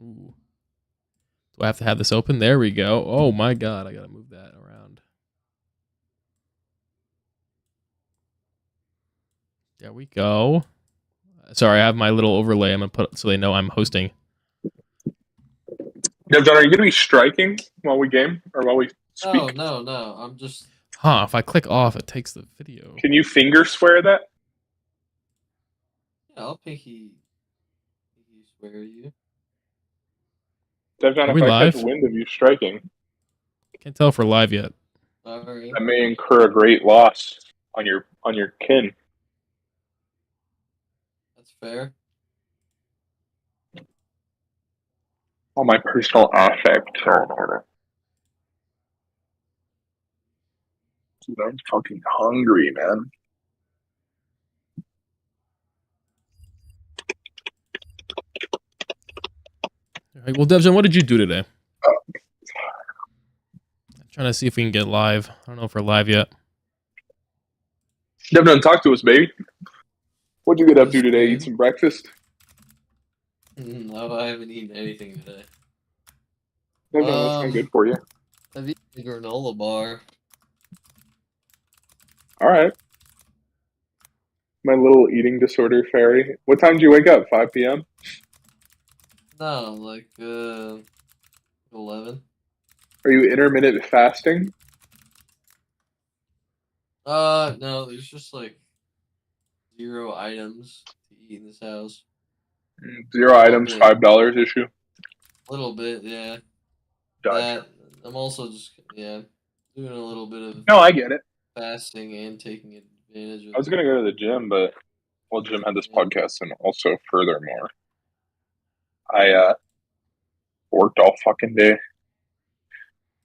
Ooh. Do I have to have this open? There we go. Oh my god, I gotta move that around. There we go. Sorry, I have my little overlay. I'm gonna put so they know I'm hosting. Now, John, are you gonna be striking while we game or while we speak? No. I'm just. Huh? If I click off, it takes the video. Can you finger swear that? Yeah, I'll pinky swear you. Devon, Are if we I live? catch wind of you striking, Can't tell if we're live yet. Alright. I may incur a great loss on your kin. That's fair. All my personal affect. Dude, I'm fucking hungry, man. All right, well, Devjon, what did you do today? I'm trying to see if we can get live. I don't know if we're live yet. Devon, talk to us, baby. What'd you get up to today? Eat some breakfast? No, I haven't eaten anything today. Devon, that's not good for you. I've eaten a granola bar. All right. My little eating disorder fairy. What time do you wake up? 5 p.m.? No, like 11. Are you intermittent fasting? No, there's just like 0 items to eat in this house. 0 items, $5 issue. A little bit, yeah. Gotcha. I'm also just doing a little bit of No, I get it. fasting and taking advantage of. I was gonna go to the gym, but Jim had this podcast, and also furthermore, I worked all fucking day,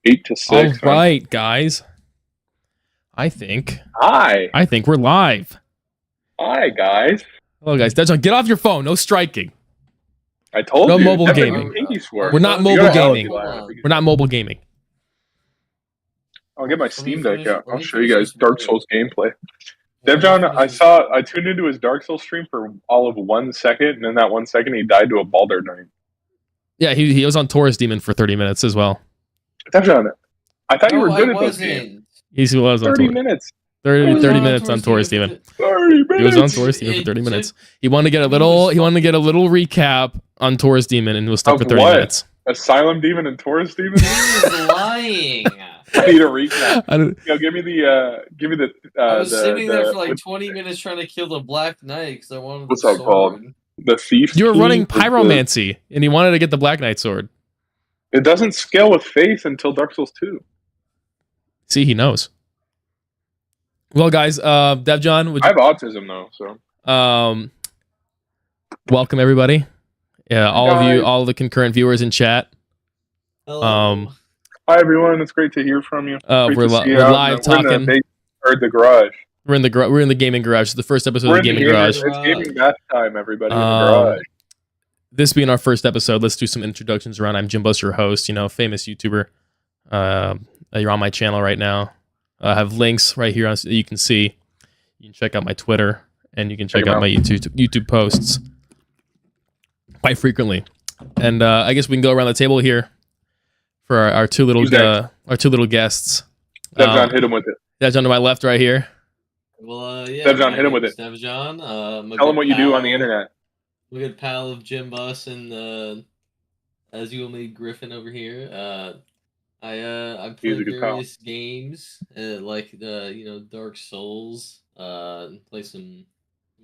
8 to 6. All right, guys. I think we're live. Hi, guys. Hello, guys. Devjon, get off your phone. No striking. I told No you. mobile Devon, gaming. We're not mobile gaming. We're not mobile gaming. I'll get my Steam Deck out. I'll show you guys Dark Souls gameplay. Devjon, I tuned into his Dark Souls stream for all of 1 second, and in that 1 second, he died to a Baldur Knight. Yeah, he was on Taurus Demon for 30 minutes as well. Devjon, I thought you were good at those games. He was on 30 minutes. 30 minutes on Taurus Demon. 30 minutes. He was on Taurus Demon for 30 minutes. He wanted to get a little recap on Taurus Demon and was stuck for 30 minutes. Asylum Demon and Taurus Demon? He was lying. I need a recap. Give me the. I was sitting there for like 20 minutes trying to kill the Black Knight because I wanted. What's that called? The Thief. You were running Pyromancy, and he wanted to get the Black Knight sword. It doesn't scale with faith until Dark Souls 2. See, he knows. Well, guys, Devjon, I have autism though, so. Welcome everybody. Yeah, all of you, all the concurrent viewers in chat. Hello. Hi everyone, it's great to hear from you. We're live talking. We're in the garage. We're in the gaming garage. It's the first episode of the gaming garage. It's gaming bath time, everybody. In the garage. This being our first episode, let's do some introductions around. I'm Jim Bus, your host. Famous YouTuber. You're on my channel right now. I have links right here you can see. You can check out my Twitter, and you can check out my YouTube posts quite frequently. And I guess we can go around the table here for our two little guests. Devjon, hit him with it. Devjon to my left right here. Well, yeah. Devjon, hit him with it. Devjon. Tell him what you do on the internet. I'm a good pal of Jim Bus and as you will meet Griffin over here. I play various games like Dark Souls. Play some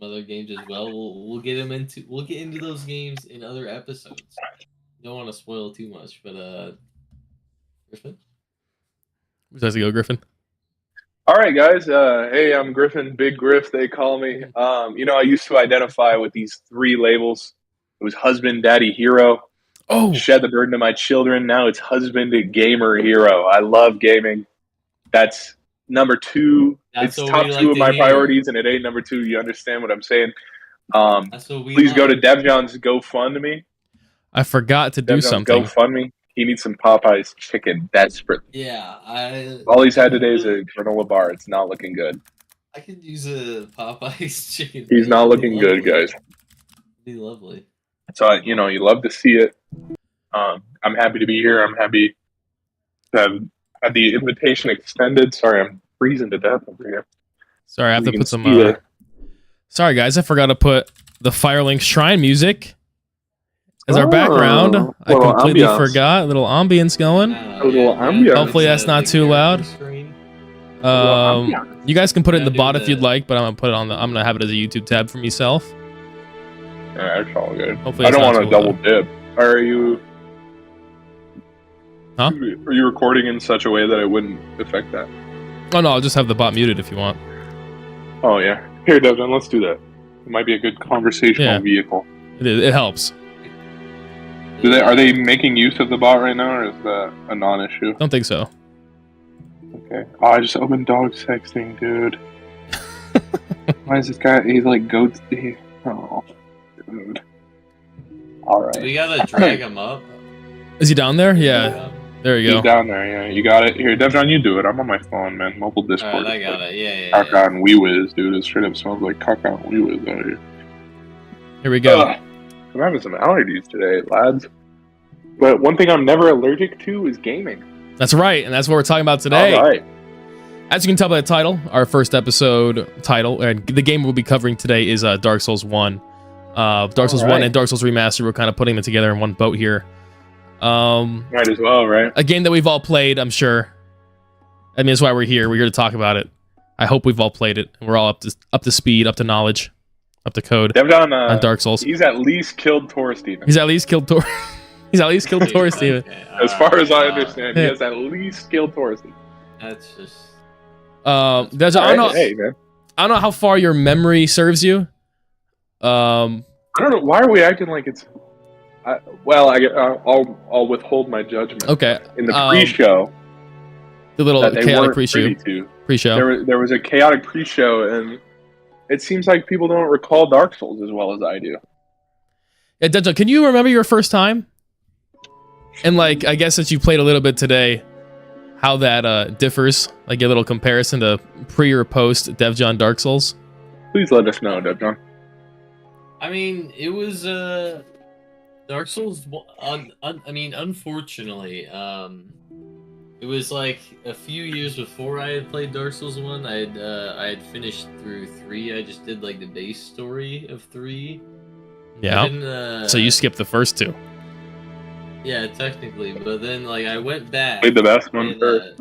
other games as well. We'll get into those games in other episodes. Don't want to spoil too much, but Griffin. Who's has to go, Griffin? All right, guys. Hey, I'm Griffin, Big Griff, they call me. I used to identify with these 3 labels. It was husband, daddy, hero. Oh, shed the burden of my children. Now it's husband, gamer, hero. I love gaming. That's number 2. It's top 2 of my priorities, and it ain't number 2. You understand what I'm saying? Please go to Devjon's GoFundMe. I forgot to do something. GoFundMe. He needs some Popeyes chicken desperately. Yeah, all he's had today is a granola bar. It's not looking good. I could use a Popeyes chicken. He's not looking good, guys. It'd be lovely. So you love to see it. I'm happy to be here. I'm happy to have had the invitation extended. Sorry, I'm freezing to death over here. Sorry, I have to put some... Sorry, guys, I forgot to put the Firelink Shrine music as our background. I completely forgot. A little ambience going. Hopefully that's not too loud. You guys can put it in the bot if you'd like, but I'm gonna put it on the. I'm gonna have it as a YouTube tab for myself. Yeah, that's all good. Hopefully I don't want to double dip. Are you? Huh? Are you recording in such a way that it wouldn't affect that? Oh no, I'll just have the bot muted if you want. Oh yeah. Here, Devin, let's do that. It might be a good conversational vehicle. It is. It helps. Are they making use of the bot right now, or is that a non-issue? Don't think so. Okay. Oh, I just opened dog sexting, dude. Why is this guy? He's like goats. Oh, dude. All right. We gotta drag him up. Is he down there? Yeah. There you go. He's down there. Yeah, you got it. Here, Devon, you do it. I'm on my phone, man. Mobile Discord. All right, I got it. Yeah. Caca and Wee Whiz, dude. It straight up smells like caca and Wee Whiz out here. Here we go. I'm having some allergies today, lads. But one thing I'm never allergic to is gaming. That's right, and that's what we're talking about today. All right. As you can tell by the title, our first episode title, and the game we'll be covering today is Dark Souls 1. Dark Souls 1 and Dark Souls Remastered, we're kind of putting them together in one boat here. Might as well, right? A game that we've all played, I'm sure. I mean, that's why we're here. We're here to talk about it. I hope we've all played it. We're all up to speed, up to knowledge, up to code on Dark Souls. He's at least killed Tor Steven. He's at least killed Tor. He's at least killed Tor Steven. As far as I understand, he has at least killed Tor Steven. That's just. I don't know. Hey, man. I don't know how far your memory serves you. I don't know. Why are we acting like it's? I'll withhold my judgment. Okay. In the pre-show, the little chaotic pre-show. There was a chaotic pre-show, and it seems like people don't recall Dark Souls as well as I do. Yeah, Denzel, can you remember your first time? And like, I guess since you played a little bit today, how that differs, like a little comparison to pre or post DevJohn Dark Souls. Please let us know, DevJohn. I mean, it was Dark Souls. Unfortunately, it was like a few years before I had played Dark Souls 1. I had finished through 3. I just did like the base story of 3. Yeah. Then, so you skipped the first 2. Yeah, technically, but then like I went back. Played the best one first.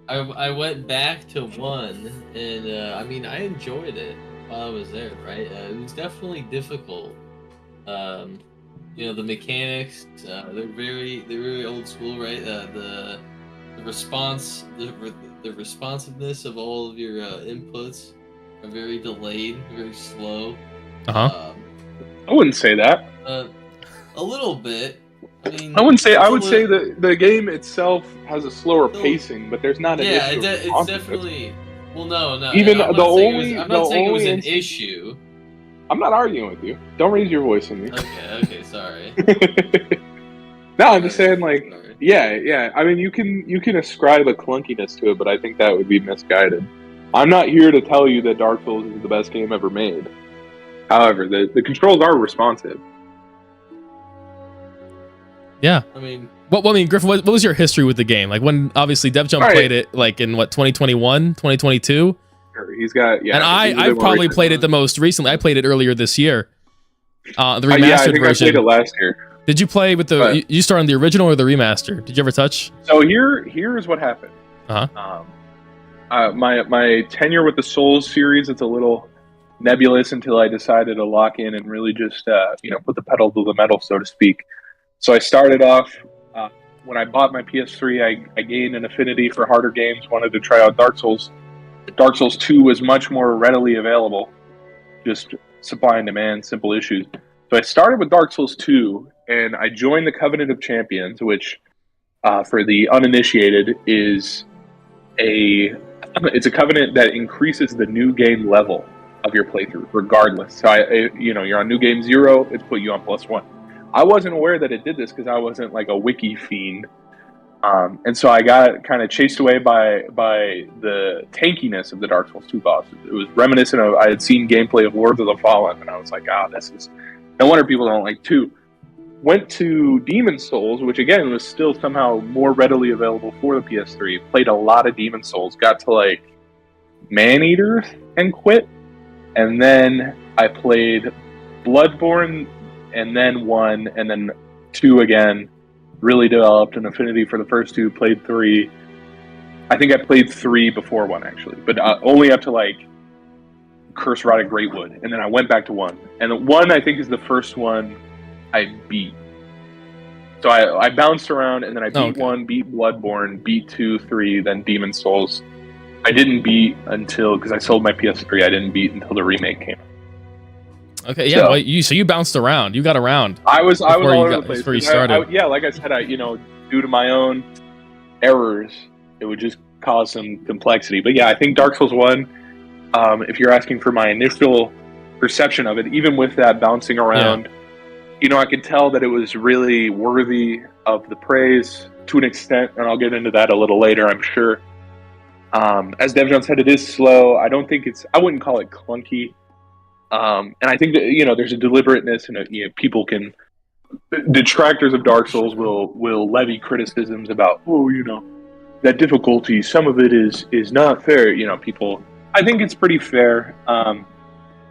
I went back to 1, and I mean I enjoyed it while I was there. Right, it was definitely difficult. You know, the mechanics, they're very old school, right? The response, the responsiveness of all of your inputs are very delayed, very slow. I wouldn't say that. A little bit. I mean, I wouldn't say. I would say that the game itself has a slower pacing, but there's not an issue. It's definitely. Well, no. Even I'm the only. I'm not saying it was an issue. I'm not arguing with you. Don't raise your voice at me. Okay, sorry. No, I'm just saying, like, yeah. I mean, you can ascribe a clunkiness to it, but I think that would be misguided. I'm not here to tell you that Dark Souls is the best game ever made. However, the controls are responsive. Yeah. I mean, Griffin, what was your history with the game? Like, when obviously DevJohn played it, like in what, 2021, 2022? He's got, and I probably played it the most recently. I played it earlier this year. The remastered version. I played it last year. Did you play with the? You start on the original or the remaster? Did you ever touch? So here's what happened. My tenure with the Souls series, it's a little nebulous until I decided to lock in and really just put the pedal to the metal, so to speak. So I started off when I bought my PS3. I gained an affinity for harder games. Wanted to try out Dark Souls. Dark Souls 2 was much more readily available. Just supply and demand, simple issues. So I started with Dark Souls 2, and I joined the Covenant of Champions, which, for the uninitiated, it's a covenant that increases the new game level of your playthrough, regardless. So you're on new game 0, it's put you on +1. I wasn't aware that it did this because I wasn't like a wiki fiend. And so I got kind of chased away by the tankiness of the Dark Souls 2 bosses. It was reminiscent of, I had seen gameplay of Lords of the Fallen, and I was like, this is, no wonder people don't like 2. went to Demon Souls, which again was still somehow more readily available for the PS3. Played a lot of Demon Souls. Got to like Maneater and quit. And then I played Bloodborne, and then 1, and then 2 again. Really developed an affinity for the first 2. Played 3. I think I played 3 before 1 actually, but only up to like Curse Rotted Greatwood, and then I went back to 1. And 1 I think is the first one I beat. So I bounced around, and then I beat 1, beat Bloodborne, beat 2, 3, then Demon Souls. I didn't beat until, because I sold my PS3, I didn't beat until the remake came out. Okay, yeah. So you bounced around. You got around. I was all over the place. Before you started. Yeah, like I said, due to my own errors, it would just cause some complexity. But yeah, I think Dark Souls 1, if you're asking for my initial perception of it, even with that bouncing around, I could tell that it was really worthy of the praise to an extent, and I'll get into that a little later, I'm sure. As DevJohn said, it is slow. I wouldn't call it clunky. And I think that, there's a deliberateness, and detractors of Dark Souls will levy criticisms about, that difficulty, some of it is not fair. I think it's pretty fair. A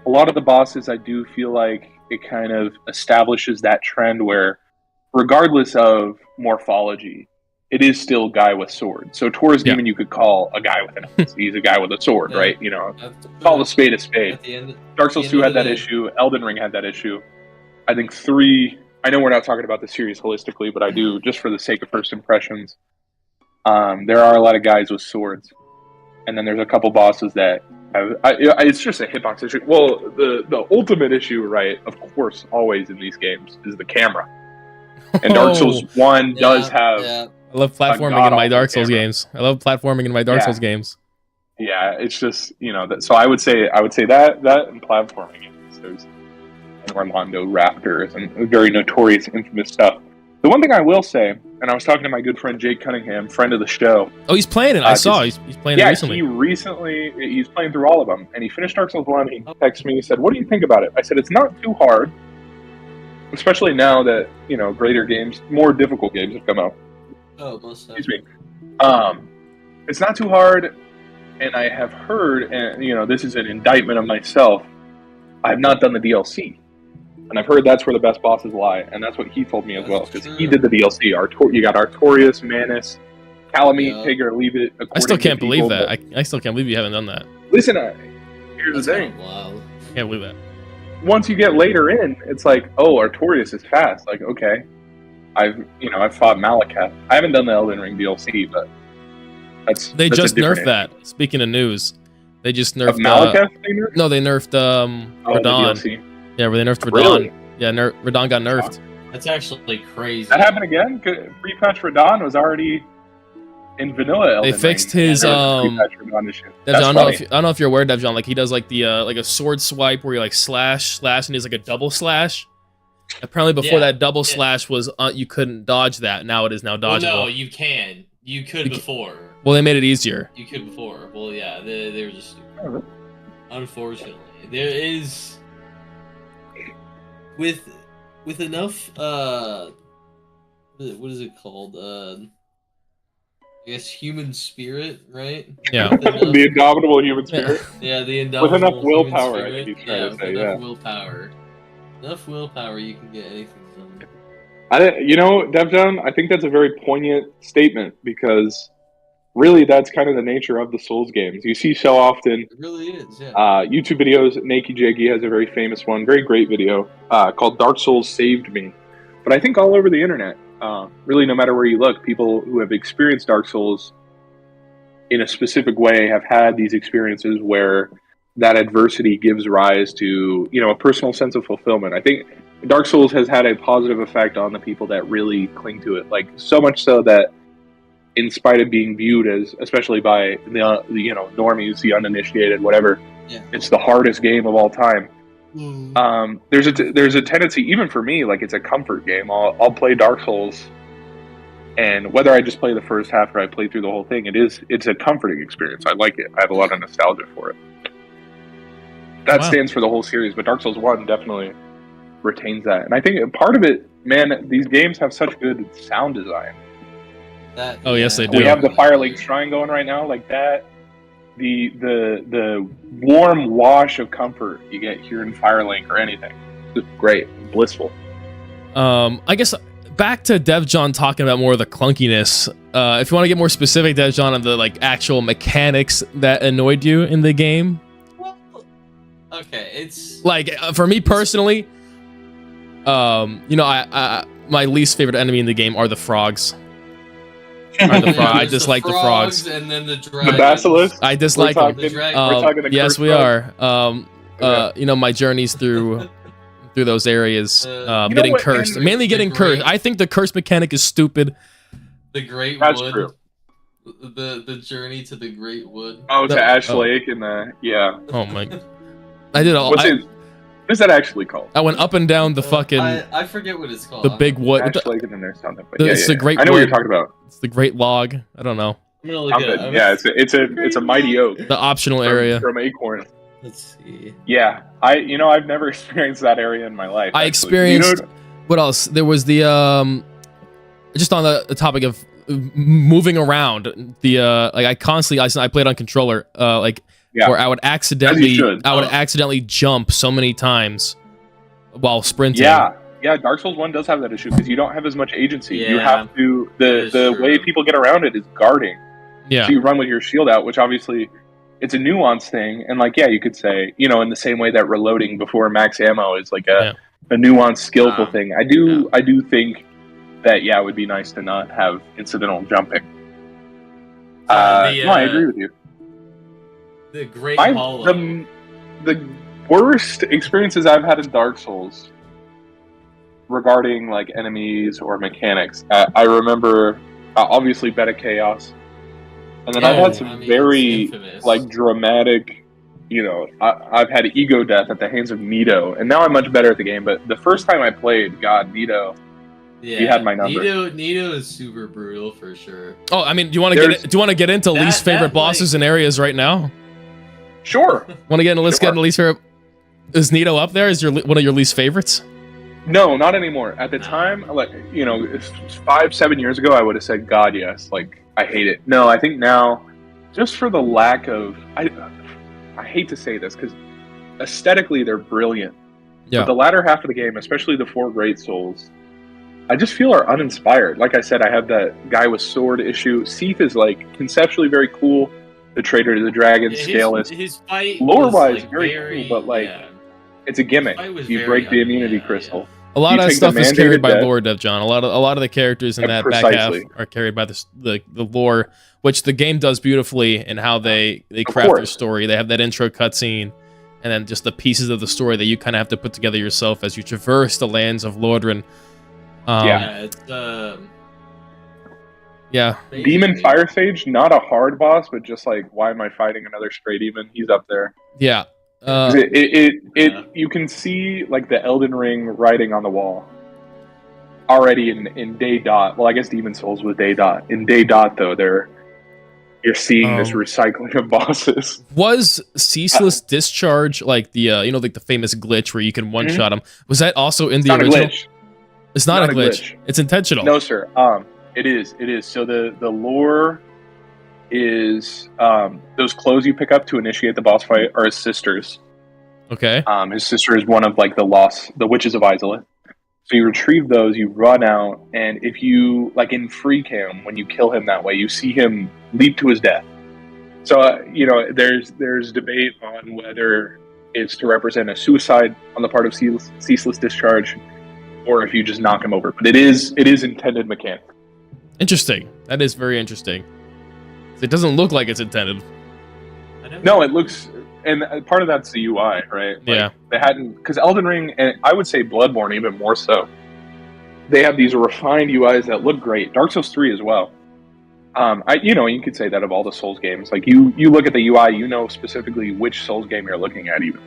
lot of the bosses, I do feel like it kind of establishes that trend where, regardless of morphology, it is still a guy with sword. So Taurus Demon, you could call a guy with an axe. He's a guy with a sword, right? Call a spade a spade. Dark Souls 2 had that issue. Elden Ring had that issue. I think 3. I know we're not talking about the series holistically, but I do, just for the sake of first impressions. There are a lot of guys with swords, and then there's a couple bosses that it's just a hitbox issue. Well, the ultimate issue, right? Of course, always in these games is the camera. And Dark Souls 1 does have. Yeah. I love platforming in my Dark Souls games. Yeah, it's just So I would say that and platforming. There's Orlando Raptors and very notorious, infamous stuff. The one thing I will say, and I was talking to my good friend Jake Cunningham, friend of the show. Oh, he's playing it. I saw he's playing it recently. He's playing through all of them, and he finished Dark Souls 1. He texted me. He said, "What do you think about it?" I said, "It's not too hard, especially now that greater games, more difficult games have come out." Oh, most excuse me. It's not too hard, and I have heard, and this is an indictment of myself. I have not done the DLC. And I've heard that's where the best bosses lie, and that's what he told me as well, because he did the DLC. You got Artorias, Manus, Calamite, take it or leave it. I still can't believe that. I still can't believe you haven't done that. Listen, here's the thing. Wow. Can't believe that. Once you get later in, it's like, oh, Artorias is fast. Like, okay, I've fought Malekith. I haven't done the Elden Ring DLC, but they just nerfed that. Speaking of news, they just nerfed Malekith. No, they nerfed Radahn. Yeah, where they nerfed Radahn. Really? Yeah, Radahn got nerfed. That's actually crazy. That happened again? Pre-patch Radahn was already in vanilla Elden They fixed Ring. his Radahn issue. I don't know if you're aware, DevJohn, like he does like the like a sword swipe where you like slash, and he's like a double slash. Apparently before that double slash was you couldn't dodge that. Now it is now dodgeable. Well, no, you can. You could before. Well, they made it easier. You could before. Well, yeah, they were just stupid. Unfortunately, there is with enough what is it called? I guess human spirit, right? Yeah. The indomitable human spirit. Yeah, the indomitable. With enough willpower, I think he's trying to say. Enough willpower. Enough willpower, you can get anything done. DevJohn, I think that's a very poignant statement, because really that's kind of the nature of the Souls games. You see so often. It really is, yeah. YouTube videos. Nakey Jaggy has a very famous one, very great video called Dark Souls Saved Me. But I think all over the internet, really no matter where you look, people who have experienced Dark Souls in a specific way have had these experiences where that adversity gives rise to, a personal sense of fulfillment. I think Dark Souls has had a positive effect on the people that really cling to it. Like, so much so that in spite of being viewed as, especially by the normies, the uninitiated, whatever, it's the hardest game of all time. There's a tendency, even for me, like it's a comfort game. I'll play Dark Souls, and whether I just play the first half or I play through the whole thing, it's a comforting experience. I like it. I have a lot of nostalgia for it. That stands for the whole series, but Dark Souls 1 definitely retains that. And I think part of it, man, these games have such good sound design. Yes, they do. We have the Firelink Shrine going right now, like that. The warm wash of comfort you get here in Firelink or anything. It's great, blissful. I guess back to DevJohn talking about more of the clunkiness. If you want to get more specific, DevJohn, on the like actual mechanics that annoyed you in the game. Okay, it's like for me personally, I my least favorite enemy in the game are the frogs. I dislike the frogs. And then the dragon. The basilisk. I dislike them. Yes, we are. My journeys through those areas, getting cursed, mainly getting cursed. I think the curse mechanic is stupid. The Great That's Wood. True. The journey to the Great Wood. Oh, to Ash Lake and yeah. Oh my! I did all. What is that actually called? I went up and down the fucking. I forget what it's called. The big wood. Ash Lake and then there's something. It's the Great. I know what you're talking about. It's the Great Log. I don't know. I'm gonna look it up. Yeah, it's a mighty oak. The optional area from Acorn. Let's see. Yeah, I've never experienced that area in my life. I experienced. What else? There was the just on the topic of moving around. The like I constantly I played on controller. Where I would accidentally jump so many times while sprinting. Yeah, Dark Souls 1 does have that issue because you don't have as much agency. Yeah, you have to the way people get around it is guarding. Yeah. So you run with your shield out, which obviously it's a nuanced thing, and you could say, in the same way that reloading before max ammo is like a nuanced, skillful thing. I do think that it would be nice to not have incidental jumping. No, I agree with you. The Great Hollow. The worst experiences I've had in Dark Souls regarding enemies or mechanics. I remember obviously Bed of Chaos, and then I've had some very dramatic. I've had ego death at the hands of Nito, and now I'm much better at the game. But the first time I played, Nito. Yeah, he had my number. Nito is super brutal for sure. Oh, I mean, do you want to get into least favorite bosses and areas right now? Sure. Want to get into get into least favorite? Is Nito up there? Is one of your least favorites? No, not anymore. At the time, 5-7 years ago, I would have said God, yes. I hate it. No, I think now, just for the lack of, I hate to say this because aesthetically they're brilliant. Yeah. But the latter half of the game, especially the 4 Great Souls, I just feel are uninspired. Like I said, I have that guy with sword issue. Seath is conceptually very cool. The Traitor to the Dragon, Scaleless. His fight lore-wise, very cool, but it's a gimmick. You break the immunity crystal. A lot of stuff is carried by lore, DevJohn. A lot of the characters in that back half are carried by the lore, which the game does beautifully, and how they craft their story. They have that intro cutscene, and then just the pieces of the story that you kind of have to put together yourself as you traverse the lands of Lordran. Demon Fire Sage, not a hard boss, but just why am I fighting another stray demon? He's up there. Yeah. You can see the Elden Ring writing on the wall already in day dot. Well, I guess Demon Souls was day dot. In day dot though, you're seeing this recycling of bosses. Was Ceaseless Discharge the famous glitch where you can one shot them? Was that also in the original? It's not a glitch. It's intentional. No, sir. It is. So the lore is those clothes you pick up to initiate the boss fight are his sister's. Okay. His sister is one of the witches of Izalith. So you retrieve those, you run out, and if you in free cam, when you kill him that way, you see him leap to his death. So there's debate on whether it's to represent a suicide on the part of Ceaseless Discharge, or if you just knock him over. But it is intended mechanic. Interesting. That is very interesting. It doesn't look like it's intended. No, it looks, and part of that's the UI, right? They hadn't, because Elden Ring, and I would say Bloodborne even more so, they have these refined UIs that look great. Dark Souls 3 as well. You could say that of all the Souls games. You look at the UI, you know specifically which Souls game you're looking at even.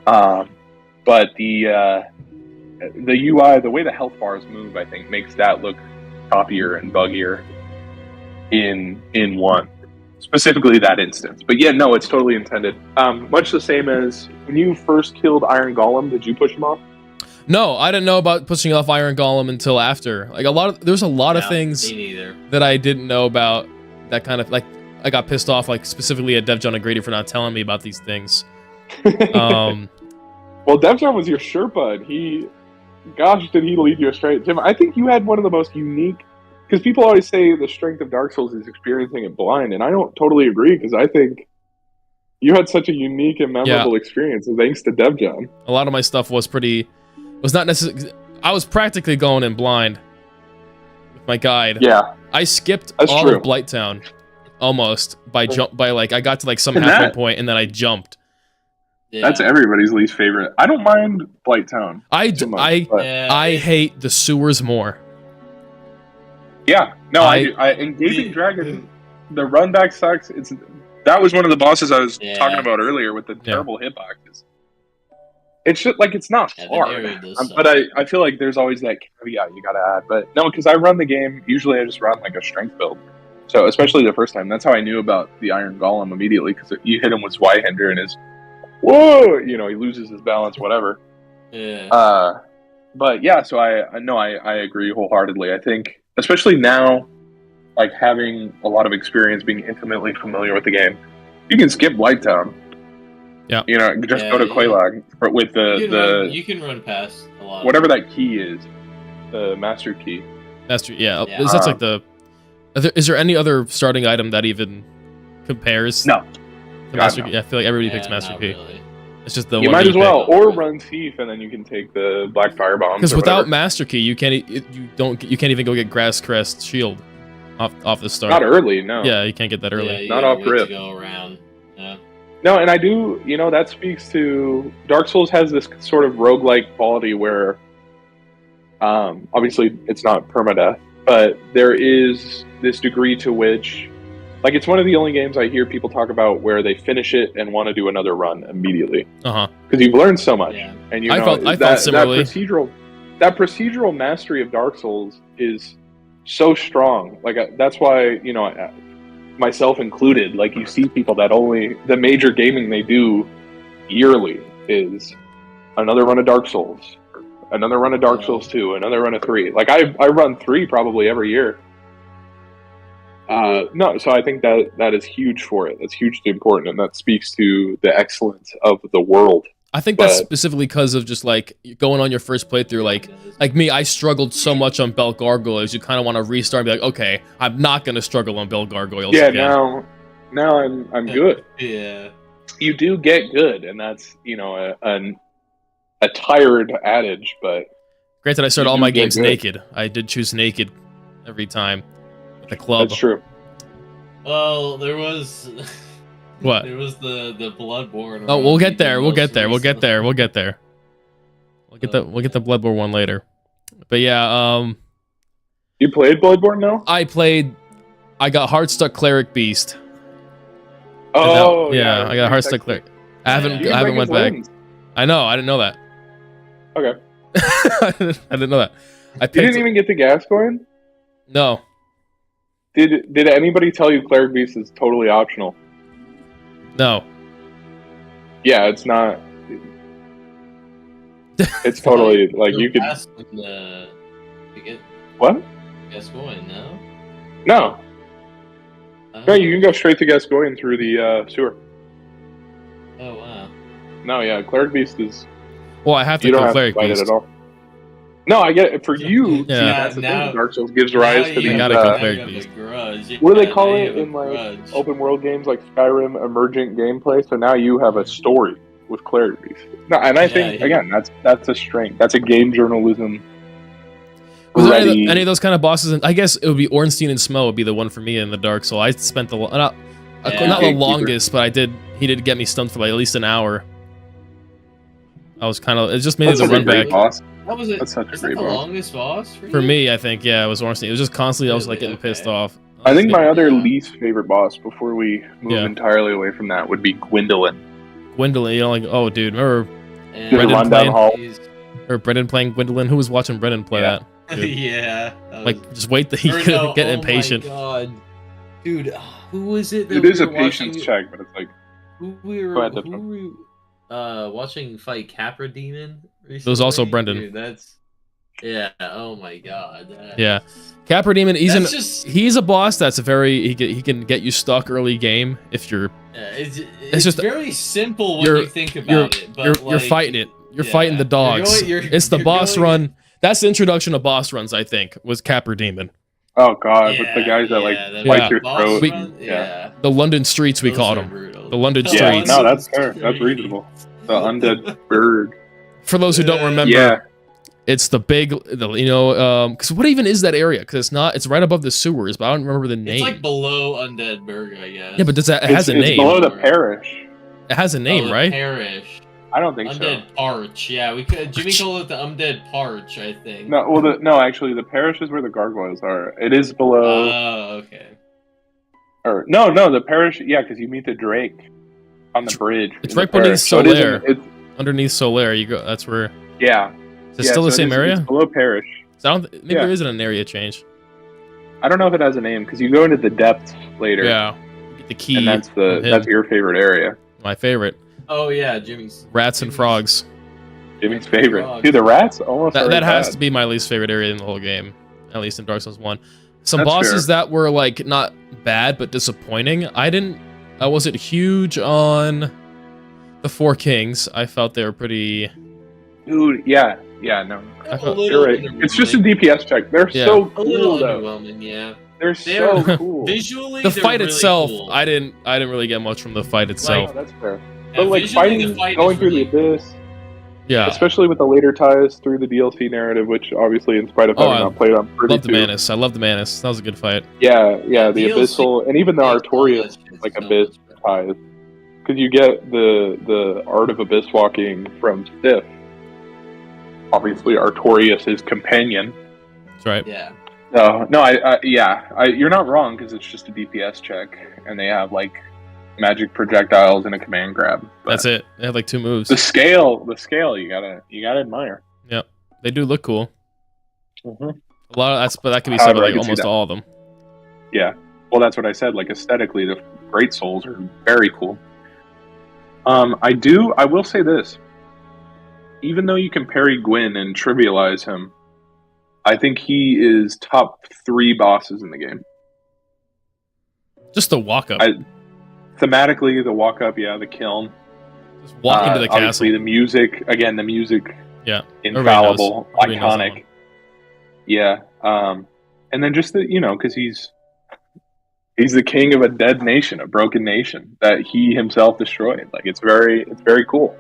But the UI, the way the health bars move, I think makes that look choppier and buggier in one, specifically that instance. But no, it's totally intended. Much the same as when you first killed Iron Golem. Did you push him off? No, I didn't know about pushing off Iron Golem until after. Like there's a lot of things that I didn't know about. That kind of like I got pissed off, like specifically at DevJohn and Grady for not telling me about these things. Well, DevJohn was your Sherpa, and gosh, did he lead you astray, Jim? I think you had one of the most unique. Because people always say the strength of Dark Souls is experiencing it blind, and I don't totally agree, because I think you had such a unique and memorable experience thanks to DevJohn. A lot of my stuff was not necessarily... I was practically going in blind with my guide. Yeah. I skipped all of Blighttown, almost, by like, I got to like some halfway point, and then I jumped. Yeah. That's everybody's least favorite. I don't mind Blighttown. I hate the sewers more. Yeah, no, in Gaping Dragon, the run back sucks. That was one of the bosses I was talking about earlier with the terrible hitboxes. It's just like it's not hard, but I feel like there's always that caveat you gotta add. But no, because I run the game, usually I just run like a strength build. So especially the first time, that's how I knew about the Iron Golem immediately, because you hit him with Zweihander and whoa, he loses his balance, whatever. Yeah. But yeah, so I agree wholeheartedly. I think, especially now, like having a lot of experience, being intimately familiar with the game, you can skip Blighttown. Yeah. Just go to Quelaag with you can run past a lot. Whatever that key is, the master key. That's like the. Is there any other starting item that even compares? No. To master key? I feel like everybody picks master key. Really. It's just the you one might as well, or run Thief, and then you can take the Black Fire Bombs. Because without Master Key, you can't even go get Grass Crest Shield off the start. Not early, no. Yeah, you can't get that early. Yeah, not off rip. Go around. Yeah. No, and I do. That speaks to Dark Souls has this sort of roguelike quality where, obviously, it's not permadeath, but there is this degree to which. Like, it's one of the only games I hear people talk about where they finish it and want to do another run immediately. Because you've learned so much. Yeah. And I felt similarly. That procedural mastery of Dark Souls is so strong. Like, that's why, myself included, like, you see people that the major gaming they do yearly is another run of Dark Souls, another run of Dark Souls 2, another run of 3. Like, I run 3 probably every year. No, so I think that is huge for it. That's hugely important, and that speaks to the excellence of the world. I think that's specifically because of just like going on your first playthrough. Like me, I struggled so much on Belt Gargoyles. You kind of want to restart and be like, okay, I'm not going to struggle on Belt Gargoyles. Yeah, again. now I'm good. Yeah, you do get good, and that's a tired adage, but granted, I started all my games naked. I did choose naked every time. The club. That's true. Well, there was what? There was the Bloodborne. Oh, we'll get there. We'll get there. We'll get there. We'll get there. We'll get the Bloodborne one later. But yeah, you played Bloodborne now? I got Heartstuck Cleric Beast. Oh, yeah, I got Heartstuck Cleric. I haven't went back. I know. I didn't know that. Okay. I didn't know that. You didn't even get the Gascoigne? No. Did anybody tell you Cleric Beast is totally optional? No. Yeah, it's not. It's totally like you could. What? Gascoigne, no. No. No, you can go straight to Gascoigne through the sewer. Oh wow. No, yeah, Cleric Beast is. Well, I have to go Cleric Beast. At all. No, I get it. For you, yeah. That's the thing. Dark Souls gives rise to these. What do they call it in like open world games like Skyrim? Emergent gameplay. So now you have a story with Cleric Beast. No, and I think again that's a strength. That's a game journalism. Was there any of those kind of bosses? I guess it would be Ornstein and Smo would be the one for me in the Dark Soul. I spent not the longest, but he did get me stunned for like at least an hour. I was kind of. It just made it the run back. Boss. That's such a great boss. The longest boss for me, I think. Yeah, it was Ornstein. It was just constantly. I was like getting pissed off. I think my other least favorite boss, before we move entirely away from that, would be Gwendolyn. Gwendolyn, like, oh, dude, remember Brendan playing Gwendolyn? Who was watching Brendan play that? Yeah. Like, just wait that he could get impatient. Oh my god, dude, who was it? It is a patience check, but it's like. watching fight Capra Demon recently. It was also Brendan. Dude, yeah. Oh my god. Yeah, Capra Demon. He's a boss that's he can get you stuck early game if you're. It's just very simple when you think about it. But you're fighting it. You're fighting the dogs. It's the boss run. That's the introduction of boss runs, I think, was Capra Demon. Oh god, with the guys that like fight your throat. The London streets, we called them. The London streets. Yeah, no, that's fair. That's reasonable. The undead bird. For those who don't remember, it's the big, because what even is that area? Because it's right above the sewers, but I don't remember the name. It's like below Undead Burg, I guess. Yeah, but it has a name. It's below the parish. It has a name, right? Parish. I don't think Undead Parch. Yeah, we could. Jimmy called it the Undead Parch, I think. No, well, actually, the parish is where the gargoyles are. It is below. Oh, okay. Or no, the parish. Yeah, because you meet the Drake on the bridge. It's right beneath Solaire. Underneath Solaire, you go. That's where. Yeah. Is it still the same area? It's below parish. So maybe there isn't an area change. I don't know if it has a name because you go into the depths later. Yeah. You get the key. And that's your favorite area. My favorite. Oh yeah, Jimmy's. Rats and frogs. Jimmy's favorite. Dude, the rats almost. That has to be my least favorite area in the whole game, at least in Dark Souls 1. Some bosses that were like not bad but disappointing. I wasn't huge on the Four Kings. I felt they were pretty. Dude, yeah, no. You're right. It's just a DPS check. They're so cool, though. Yeah. They're so cool. Visually, the fight really itself, cool. I didn't really get much from the fight itself. That's fair. But like fighting, going through the abyss, yeah, especially with the later ties through the DLC narrative, which obbiously, in spite of having not played on 32. Love the Manus. I love the Manus. That was a good fight. Yeah, the abyssal, and even the Artorias like abyss ties, because you get the art of abyss walking from Sif. Obviously, Artorias' companion. That's right. Yeah. You're not wrong because it's just a DPS check, and they have like magic projectiles and a command grab. But that's it. They have like 2 moves. The scale, you gotta admire. Yep, they do look cool. Mm-hmm. But that can be said about like almost all of them. Yeah, well, that's what I said. Like aesthetically, the Great Souls are very cool. I will say this. Even though you can parry Gwyn and trivialize him, I think he is top 3 bosses in the game. Just the walk up. Thematically, the walk up, the kiln. Just walk into the castle. Obviously, the music, yeah, infallible, iconic. Yeah, and then just because he's the king of a dead nation, a broken nation that he himself destroyed. Like it's very cool.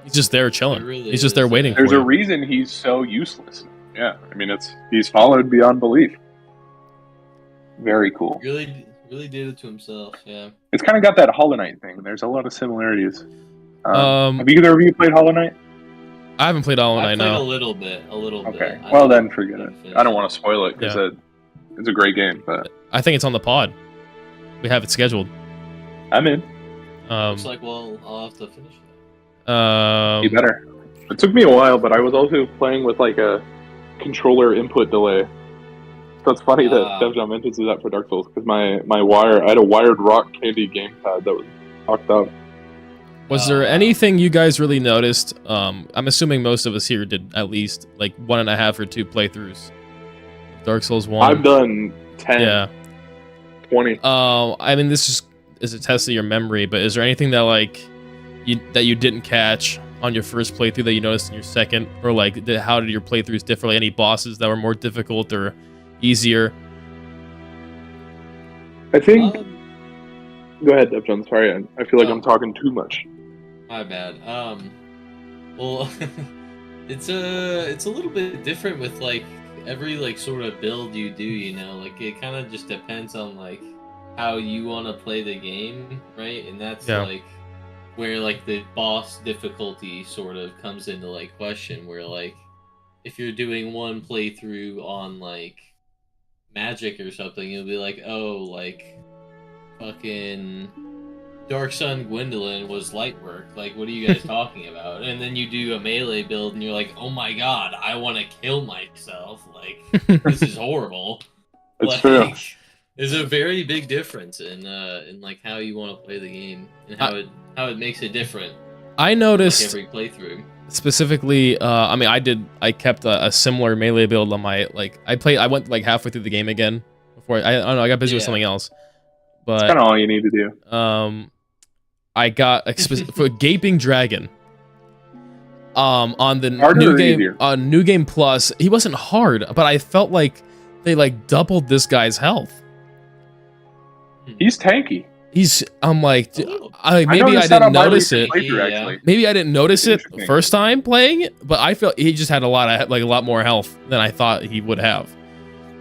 He's just there chilling. He's just there waiting. There's a reason he's so useless. Yeah, I mean he's followed beyond belief. Very cool. Really did it to himself. Yeah. It's kind of got that Hollow Knight thing. There's a lot of similarities. Have either of you played Hollow Knight? I haven't played Hollow Knight. A little bit. Okay. Well, then forget it. I don't want to spoil it because it's a great game. But I think it's on the pod. We have it scheduled. I'm in. Looks like I'll have to finish it. You better. It took me a while, but I was also playing with like a controller input delay. So it's funny that DevJam mentions that for Dark Souls because I had a wired rock candy gamepad that was fucked up. Was there anything you guys really noticed? I'm assuming most of us here did at least like 1.5 or 2 playthroughs. Dark Souls 1. I've done 10. 20. I mean, this is a test of your memory, but is there anything that you didn't catch on your first playthrough that you noticed in your second, or like how did your playthroughs differ? Like any bosses that were more difficult or easier? I think. Go ahead, DevJam. Sorry, I feel like I'm talking too much. My bad. Well, it's a little bit different with like every like sort of build you do. Like it kind of just depends on like how you want to play the game, right? And that's like where like the boss difficulty sort of comes into like question. Where like if you're doing one playthrough on like Magic or something, you'll be like, oh, like fucking Dark Sun Gwendolyn was light work. Like, what are you guys talking about? And then you do a melee build, and you're like, oh my god, I want to kill myself. Like, this is horrible. It's true. There's a very big difference in like how you want to play the game and how it makes it different. I noticed every playthrough. Specifically, I kept a similar melee build on my, like, I went like halfway through the game again before I don't know, I got busy with something else. But that's kind of all you need to do. I got for Gaping Dragon. On the Harder new game, easier? on New Game Plus, he wasn't hard, but I felt like they like doubled this guy's health. He's tanky. I'm like, maybe I didn't notice it. Maybe I didn't notice it the first time playing it, but I felt he just had a lot more health than I thought he would have.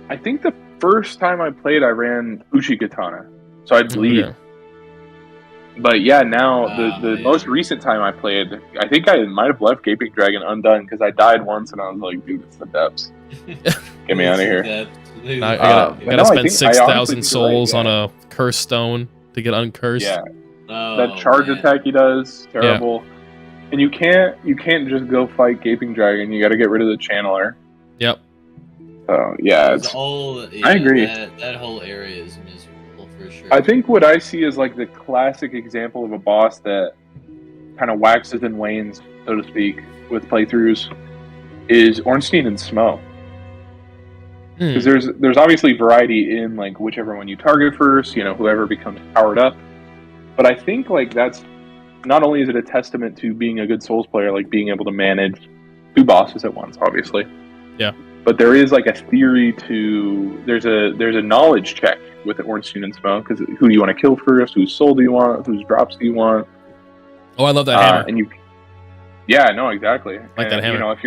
I think the first time I played, I ran Uchigatana, so I'd bleed. Okay. But yeah, now the most recent time I played, I think I might have left Gaping Dragon undone because I died once and I was like, dude, it's the depths. Get me out of here. I gotta spend 6,000 souls on a cursed stone to get uncursed. Yeah, that charge attack he does, terrible. Yeah. And you can't just go fight Gaping Dragon. You got to get rid of the channeler. Yep. So yeah, I agree. That whole area is miserable for sure. I think what I see is like the classic example of a boss that kind of waxes and wanes, so to speak, with playthroughs is Ornstein and Smo. Because there's obviously variety in like whichever one you target first, you know, whoever becomes powered up. But I think like that's not only is it a testament to being a good Souls player, like being able to manage two bosses at once, obviously. Yeah. But there is like a theory to there's a knowledge check with Ornstein and Smo, because who do you want to kill first? Whose soul do you want? Whose drops do you want? Oh, I love that hammer. And you. Yeah, no, exactly. Like that hammer. You know, if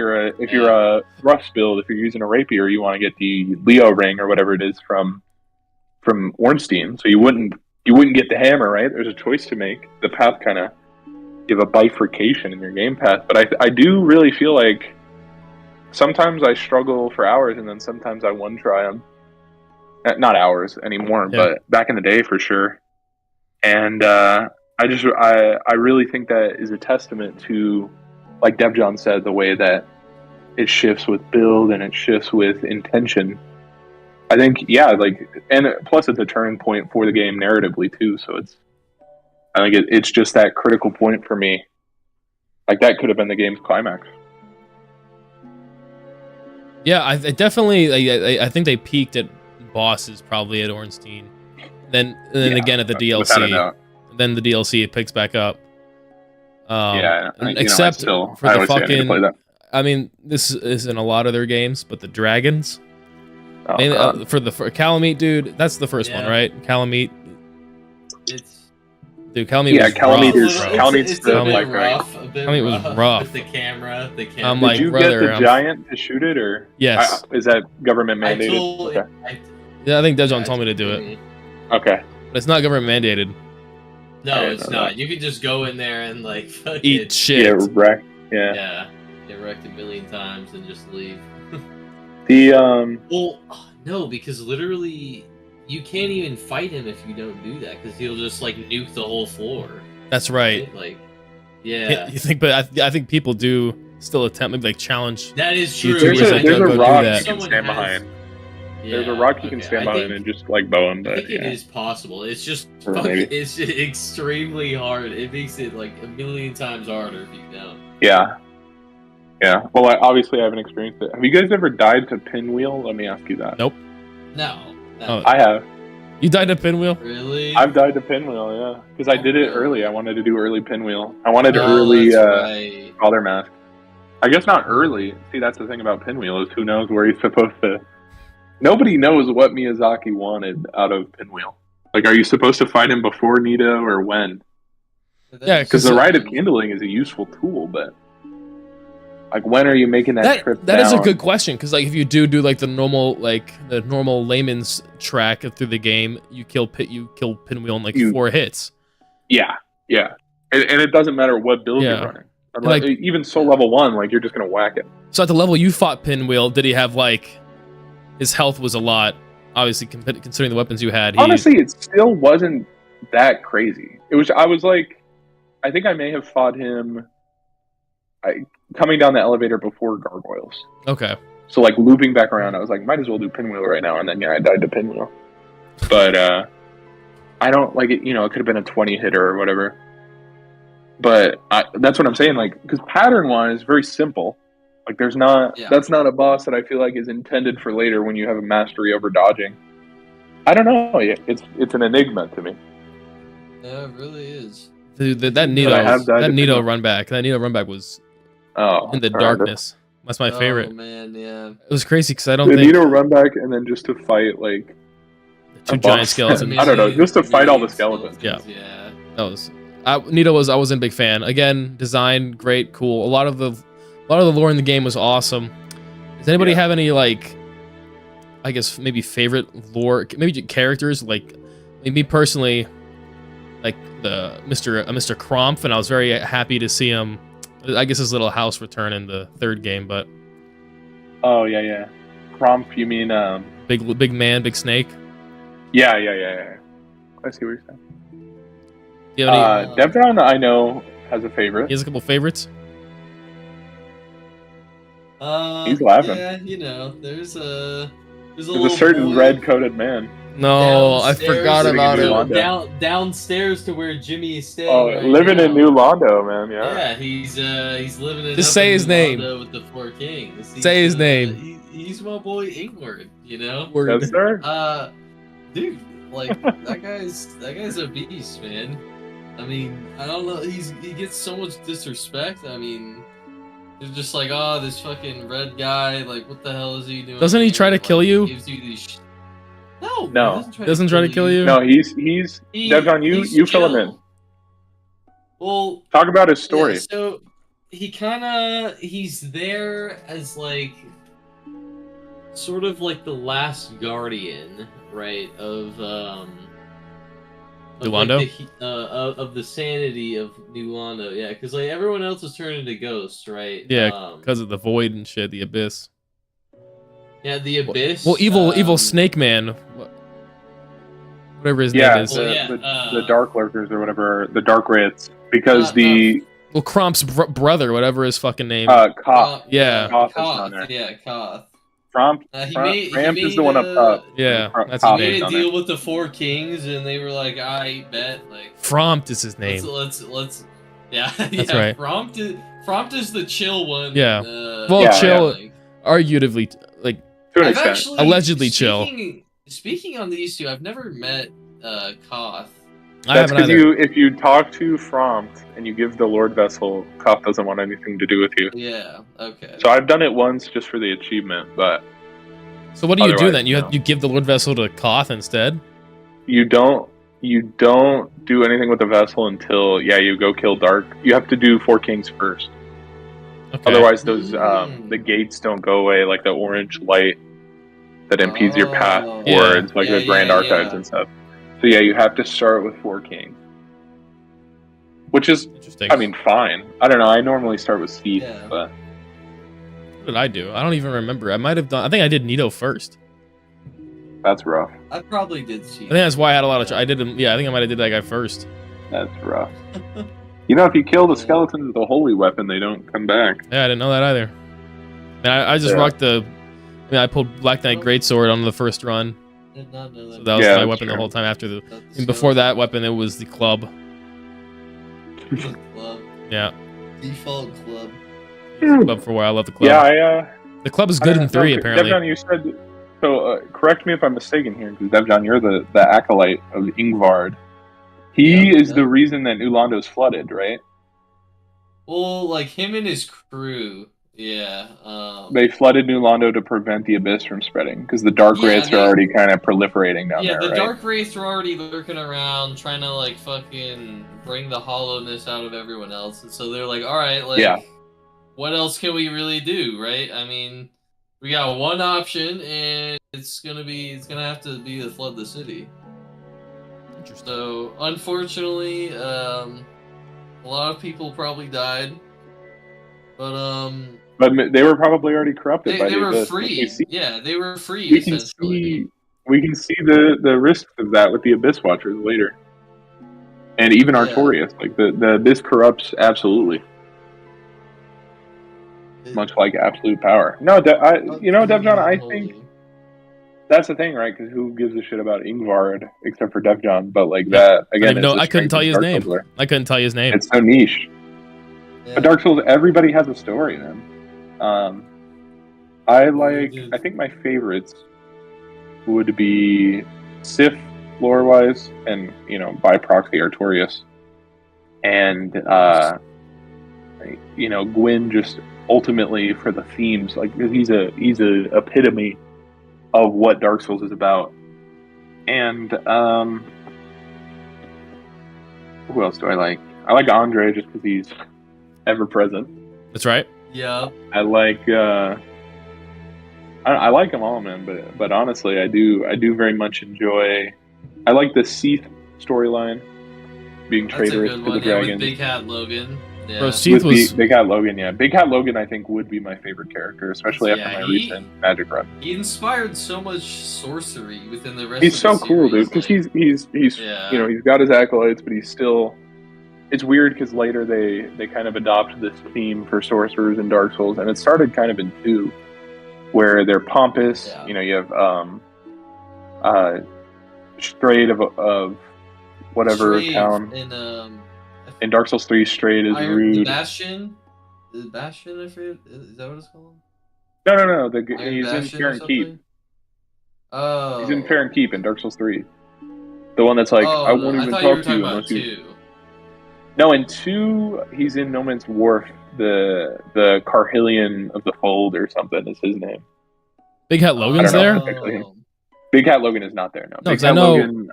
you're a Rust build, if you're using a rapier, you want to get the Leo ring or whatever it is from Ornstein. So you wouldn't get the hammer, right? There's a choice to make. The path kind of give a bifurcation in your game path. But I do really feel like sometimes I struggle for hours, and then sometimes I one try them. Not hours anymore, but back in the day for sure. And I really think that is a testament to, like DevJohn said, the way that it shifts with build and it shifts with intention. I think, and plus it's a turning point for the game narratively too. So I think it's just that critical point for me. Like that could have been the game's climax. Yeah, I definitely. I think they peaked at bosses probably at Ornstein, then again at the DLC. Then the DLC it picks back up. Except for the fucking. I mean, this is in a lot of their games, but the dragons. For Kalameet, dude, that's the first one, right? Kalameet. Kalameet. Yeah, Kalameet's the like rough. Kalameet was rough. With the camera. I'm like, did you brother, get the giant to shoot it, or yes? Is that government mandated? I think Dejon told me to do it. Okay, but it's not government mandated. No, it's not. You can just go in there and like eat shit. Yeah, wreck. Yeah, get wrecked a million times and just leave. Well, no, because literally you can't even fight him if you don't do that, because he'll just like nuke the whole floor. That's right. Like, yeah. You think, but I think people do still attempt, maybe like challenge. That is true. There's a rock you can stand behind. Yeah, there's a rock you can stand behind and just like bow him. I think it is possible. It's just it's extremely hard. It makes it like a million times harder if you don't. Yeah. Well, obviously I haven't experienced it. Have you guys ever died to Pinwheel? Let me ask you that. Nope. No. Oh. I have. You died to Pinwheel? Really? I've died to Pinwheel, yeah. Because I did it early. I wanted to do early Pinwheel. I wanted early Father Mask. I guess not early. See, that's the thing about Pinwheel, is who knows where he's supposed to... Nobody knows what Miyazaki wanted out of Pinwheel. Like, are you supposed to fight him before Nito or when? Yeah, because the Rite of Kindling is a useful tool, but... Like, when are you making that trip That down? is a good question, because like if you do like the normal layman's track through the game, you kill Pinwheel in like 4 hits. Yeah, and it doesn't matter what build you're running. Like, even Soul level 1, like you're just gonna whack it. So at the level you fought Pinwheel, did he have like his health was a lot? Obviously, considering the weapons you had. Honestly, it still wasn't that crazy. I was like, I think I may have fought him. Coming down the elevator before Gargoyles. Okay. So like looping back around, I was like, might as well do Pinwheel right now, and then I died to Pinwheel. But I don't like it. You know, it could have been a 20 hitter or whatever. But that's what I'm saying. Like, because pattern-wise, very simple. Like, there's not. Yeah. That's not a boss that I feel like is intended for later when you have a mastery over dodging. I don't know. It's an enigma to me. Yeah, it really is. Dude, that Nito run back was in the darkness. That's my favorite. Oh man, yeah. It was crazy because I don't think Nito run back and then just to fight like two giant skeletons. I don't know, just to fight all the skeletons. Yeah. That was Nito I wasn't a big fan. Again, design great, cool. A lot of the lore in the game was awesome. Does anybody have any like, I guess maybe favorite lore, maybe characters? Like me personally, like the Mr. Krampf, and I was very happy to see him. I guess his little house return in the third game, but oh yeah, Krampf. You mean big man, big snake? Yeah. I see what you're saying. Devon, I know, has a favorite. He has a couple favorites. He's laughing. Yeah, you know, there's a certain red-coated man. No, I forgot about it. Downstairs to where Jimmy is staying. Oh, right living in New Londo, man. Yeah, he's living in. Just say his name. With the Four Kings. Say his name. He's my boy Ingward. You know. Yes, sir. Dude, like that guy's a beast, man. I mean, I don't know. He gets so much disrespect. I mean, it's just like, oh, this fucking red guy. Like, what the hell is he doing? Doesn't he try to kill you? Gives you these No. Doesn't try to kill you. No, he's Devon, you fill him in. Well, talk about his story. Yeah, so he's there as like sort of like the last guardian, right? Of New Londo? Like of the sanity of New Londo, yeah, because like everyone else is turned into ghosts, right? Yeah, because of the void and shit, the abyss. Yeah, the abyss. Well, evil Snake Man, whatever his name is. The Dark Lurkers or whatever, the Dark Wraiths, because Krampf's brother, whatever his fucking name. Koth. Yeah. Koth. Krampf is the one up top. Yeah, that's his name. He made a deal with the Four Kings, and they were like, "I bet." Like Frompt is his name. Let's. Yeah, that's right. Frompt is the chill one. Yeah. Chill. Arguably, like allegedly chill. Speaking on these two, I've never met Koth. That's because if you talk to Frompt and you give the Lord Vessel, Koth doesn't want anything to do with you. Yeah, okay. So I've done it once just for the achievement, but... So what do you do then? You give the Lord Vessel to Koth instead? You don't do anything with the Vessel until, you go kill Dark. You have to do Four Kings first. Okay. Otherwise, those the gates don't go away, like the orange light that impedes your path, or it's like the Grand Archives and stuff. So you have to start with Four Kings, which is, I mean, fine. I don't know. I normally start with Steve, but what did I do? I don't even remember. I might have done. I think I did Nito first. That's rough. I probably did Steve. I think that's why I had a lot of. I did him. Yeah, I think I might have did that guy first. That's rough. You know, if you kill the skeletons with a holy weapon, they don't come back. Yeah, I didn't know that either. And I just rocked the. I mean, I pulled Black Knight Greatsword on the first run. Did not know that. So that was my weapon the whole time. After the, before that weapon, it was the club. Club. Yeah. Default club. Club for a while. I love the club. Yeah, the club is good in 3 apparently. Devon, you said so. Correct me if I'm mistaken here, because Devon, you're the acolyte of Ingvard. He is the reason that New Londo's flooded, right? Well, like him and his crew. Yeah. They flooded New Londo to prevent the abyss from spreading, because the Dark Wraiths are already kind of proliferating down there, Yeah, the Dark Wraiths are already lurking around, trying to, like, fucking bring the hollowness out of everyone else. And so they're like, alright, like, what else can we really do, right? I mean, we got one option, and it's gonna have to be to flood the city. Interesting. So, unfortunately, a lot of people probably died. But they were probably already corrupted by the abyss. They were free. They were free. We can see the risks of that with the Abyss Watchers later, and even Artorias. Like the Abyss corrupts absolutely, much like absolute power. No, Devon, I think That's the thing, right? Because who gives a shit about Ingvard except for Devjon? But like that again, I couldn't tell you his name. I couldn't tell you his name. It's so niche. Yeah. But Dark Souls, everybody has a story, man. I think my favorites would be Sif, lore-wise, and by proxy Artorias, and Gwyn just ultimately for the themes, like he's a epitome of what Dark Souls is about. And who else do I like? I like Andre just because he's ever present. That's right. Yeah. I like I like them all, man. But honestly, I do very much enjoy. I like the Seath storyline, being traitorous to the dragon. With Big Hat Logan. Yeah. Bro, Seath was Big Hat Logan. Yeah, Big Hat Logan. I think would be my favorite character, especially after my recent Magic run. He inspired so much sorcery within the rest. He's of so the cool, series. dude. Because he's he's got his acolytes, but he's still. It's weird because later they kind of adopt this theme for sorcerers in Dark Souls, and it started kind of in 2, where they're pompous. Yeah. You have Strayed of whatever town. In Dark Souls 3, Strayed is rude. Bastion? Is it Bastion? I forget. Is that what it's called? No. He's in Farron Keep. Oh. He's in Farron Keep in Dark Souls 3. The one that's like, I won't even talk to you unless you... No, in 2, he's in No Man's Wharf. The Carhillion of the Fold or something is his name. Big Hat Logan's there? Big Hat Logan is not there, no. No, Big Hat Logan,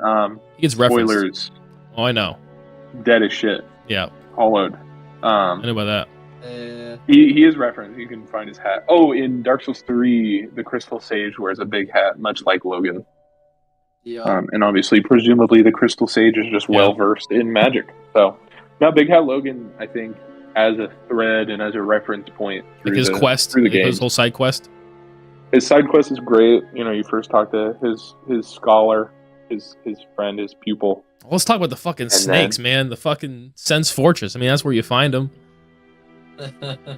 he gets referenced. Spoilers. Oh, I know. Dead as shit. Yeah. Hollowed. I know about that. He is referenced. You can find his hat. Oh, in Dark Souls 3, the Crystal Sage wears a big hat, much like Logan. Yeah. And obviously, presumably, the Crystal Sage is just well-versed in magic. So, now Big Hat Logan, I think, as a thread and as a reference point through his quest, through the game. His whole side quest. His side quest is great. You first talk to his scholar, his friend, his pupil. Let's talk about the fucking snakes, man. The fucking Sense Fortress. I mean, that's where you find them.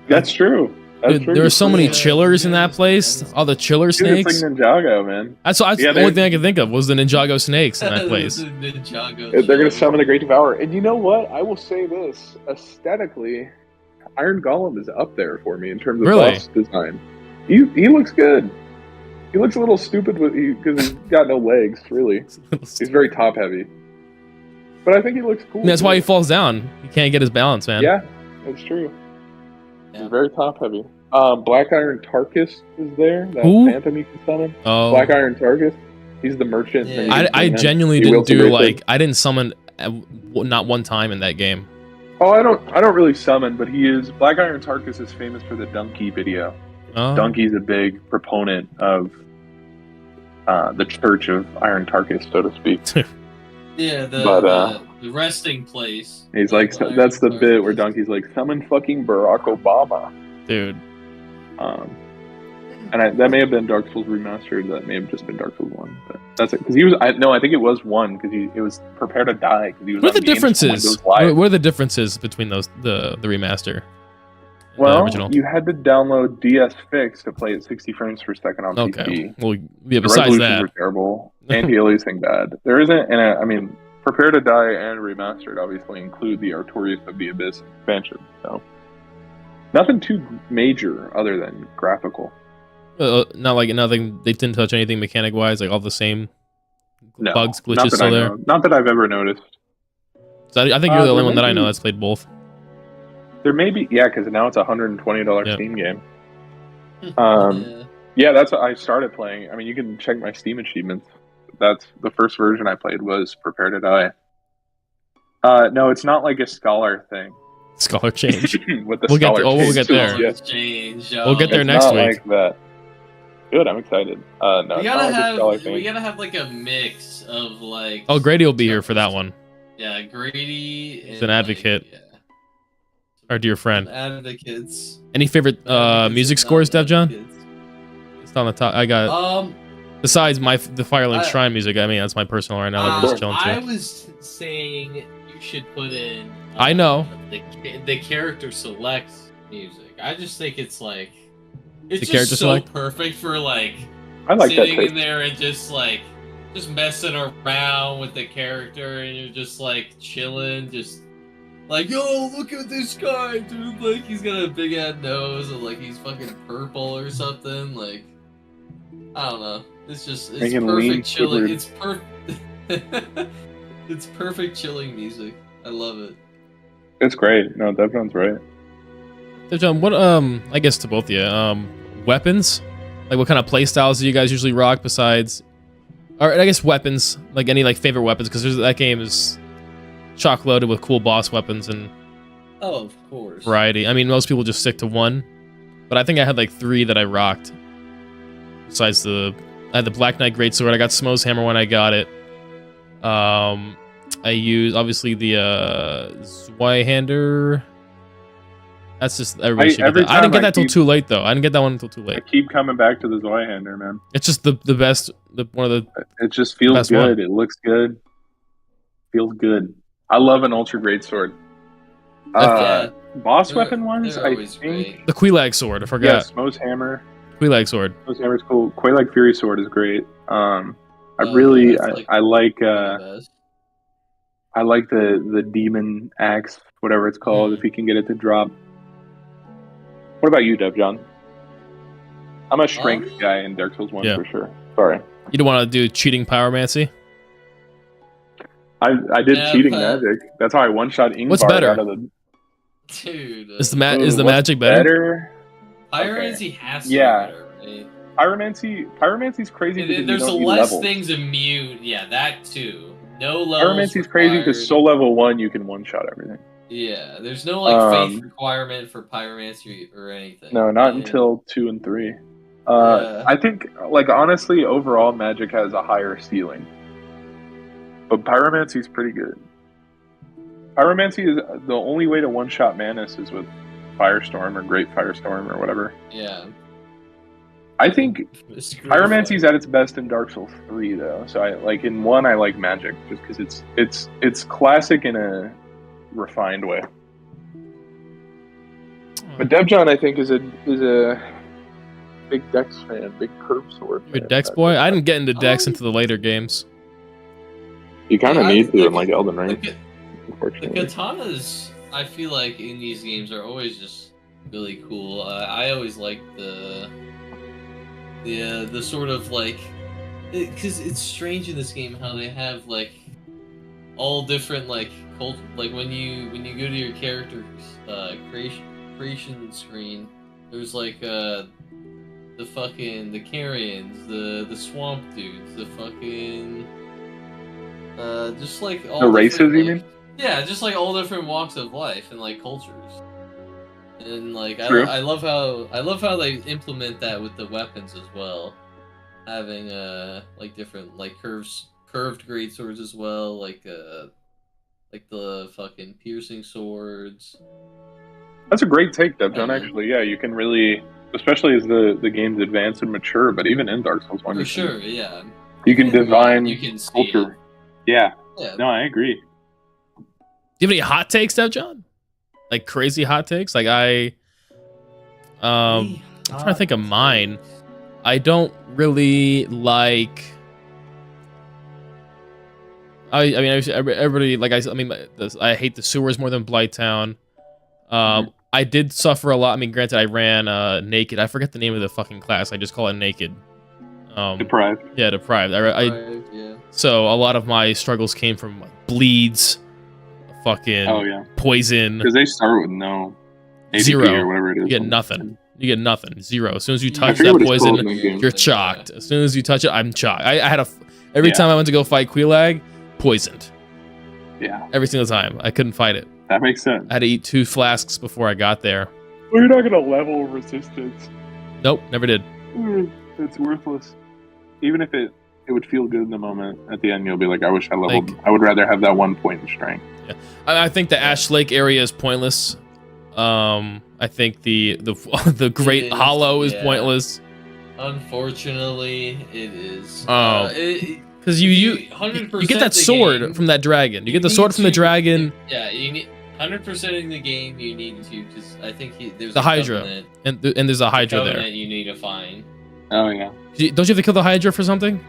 That's true. Dude, there are so many chillers in that place. All the chiller snakes. It's like Ninjago, man. That's the only thing I could think of was the Ninjago snakes in that place. They're going to summon the Great Devourer. And you know what? I will say this. Aesthetically, Iron Golem is up there for me in terms of boss design. He looks good. He looks a little stupid because he's got no legs, really. He's very top-heavy. But I think he looks cool. And that's why he falls down. He can't get his balance, man. Yeah, that's true. Yeah. He's very top-heavy. Black Iron Tarkus is there. That phantom you can summon. Oh. Black Iron Tarkus. He's the merchant. Yeah. I genuinely didn't do I didn't summon not one time in that game. Oh, I don't really summon, but he is. Black Iron Tarkus is famous for the Donkey video. Oh. Donkey's a big proponent of the Church of Iron Tarkus, so to speak. Yeah, the resting place. He's like, that's the bit where Donkey's like, summon fucking Barack Obama. Dude. And that may have been Dark Souls Remastered. That may have just been Dark Souls 1. But that's it. Because he was, I think it was 1, because it was Prepare to Die. He was what are the differences? What are the differences between those the remaster? Well, you had to download DS Fix to play at 60 frames per second on PC. Well, yeah, besides that, were terrible. Anti-aliasing bad. There isn't, and I mean, Prepare to Die and Remastered obviously include the Artorias of the Abyss expansion. So nothing too major other than graphical. Not like nothing. They didn't touch anything mechanic wise. Like all the same bugs, glitches still there. Not that I've ever noticed. So I think you're the only one that I know that's played both. There may be, because now it's a $120 Steam game. Yeah, that's what I started playing. I mean, you can check my Steam achievements. That's the first version I played was Prepare to Die. No, it's not like a scholar thing. Scholar change. With the we'll get there. Yes. We'll get there next week. Like that. Good, I'm excited. No, we gotta have like a mix of like. Oh, Grady will be here for that one. Yeah, Grady. He's an advocate. Our dear friend. Advocates. Any favorite music scores, Devjon? It's on the top. I got. Besides the Firelink Shrine music, I mean that's my personal right now. That we're just chilling to. I was saying you should put in. I know. The character selects music. I just think it's like. It's just so perfect for like I like that sitting in there and just messing around with the character, and you're just like chilling, just like, yo, look at this guy, dude. Like, he's got a big ass nose, and like he's fucking purple or something. Like, I don't know. It's perfect chilling. It's it's perfect chilling music. I love it. It's great. No, Devjohn's right. Devjon, what I guess to both of you, weapons? Like, what kind of play styles do you guys usually rock besides, or I guess weapons, like any like favorite weapons, because that game is chock loaded with cool boss weapons and of course variety. I mean, most people just stick to one, but I think I had like 3 that I rocked. Besides I had the Black Knight Greatsword. I got Smo's Hammer when I got it. I used obviously the Zweihander. That's just everybody should get that. I didn't get that till too late though. I didn't get that one until too late. I keep coming back to the Zweihander, man. It's just the best. One of the. It just feels good. One. It looks good. Feels good. I love an Ultra Greatsword. Boss weapon ones, I think. Great. The Quelaag Sword. I forgot. Yeah, Smo's Hammer. Quelaag Sword. Smo's Hammer's cool. Quelaag Fury Sword is great. I like the Demon Axe, whatever it's called, if you can get it to drop. What about you, Devjon? I'm a strength guy in Dark Souls 1 for sure. Sorry. You don't want to do cheating pyromancy? I did cheating magic. That's how I one-shot Ingvar. What's better? Out of the... Dude. Is the magic better? Pyromancy has to be better, right? Pyromancy's crazy because there's you don't less levels. Things immune. Yeah, that too. No levels. Pyromancy's crazy because soul level 1 you can one-shot everything. Yeah, there's no like faith requirement for pyromancy or anything. No, not until 2 and 3. I think, like, honestly, overall Magic has a higher ceiling, but Pyromancy's pretty good. Pyromancy is the only way to one-shot Manus is with Firestorm or Great Firestorm or whatever. Yeah. I think Pyromancy's at its best in Dark Souls 3 though. So I like in 1 I like Magic just because it's classic in a refined way. But Devjon, I think, is a big Dex fan, big curve sword. You're a Dex boy? I didn't get into Dex into the later games. You kind of need to in like Elden Ring. The katanas, I feel like in these games are always just really cool. I always like the sort of like, because it's strange in this game how they have like all different like like when you go to your character's creation screen, there's like the Carians, the swamp dudes, the fucking just like all the races, like, you mean? Yeah, just like all different walks of life and like cultures. And like I love how they implement that with the weapons as well, having like different like curved great swords as well, like the fucking piercing swords. That's a great take, Devjon. Actually, yeah, you can really, especially as the games advance and mature, but even in Dark Souls 1, for sure, yeah, you can divine you can see culture. Yeah, no, I agree. Do you have any hot takes, Devjon? Like crazy hot takes? Like I'm trying to think of mine. I don't really like. I mean, everybody like I hate the sewers more than Blighttown. I did suffer a lot. I mean, granted, I ran naked. I forget the name of the fucking class. I just call it naked. Deprived. Yeah, deprived. Yeah. So a lot of my struggles came from like, bleeds, fucking poison. Because they start with no ADP 0 or whatever it is. You get nothing. You get nothing. 0. As soon as you touch that poison, you're chalked. As soon as you touch it, I'm chalked. I had every time I went to go fight Quelaag, poisoned. Yeah. Every single time. I couldn't fight it. That makes sense. I had to eat 2 flasks before I got there. Well, you're not going to level resistance. Nope, never did. It's worthless. Even if it would feel good in the moment, at the end you'll be like, I wish I leveled. I would rather have that 1 point in strength. Yeah. I think the Ash Lake area is pointless. I think the Great Hollow is pointless. Unfortunately, it is. Because you get that sword from that dragon. You get the sword from the dragon. Yeah, you need 100% in the game. You need to, because I think there's the Hydra, and there's a Hydra there. You need to find. Oh yeah. Don't you have to kill the Hydra for something?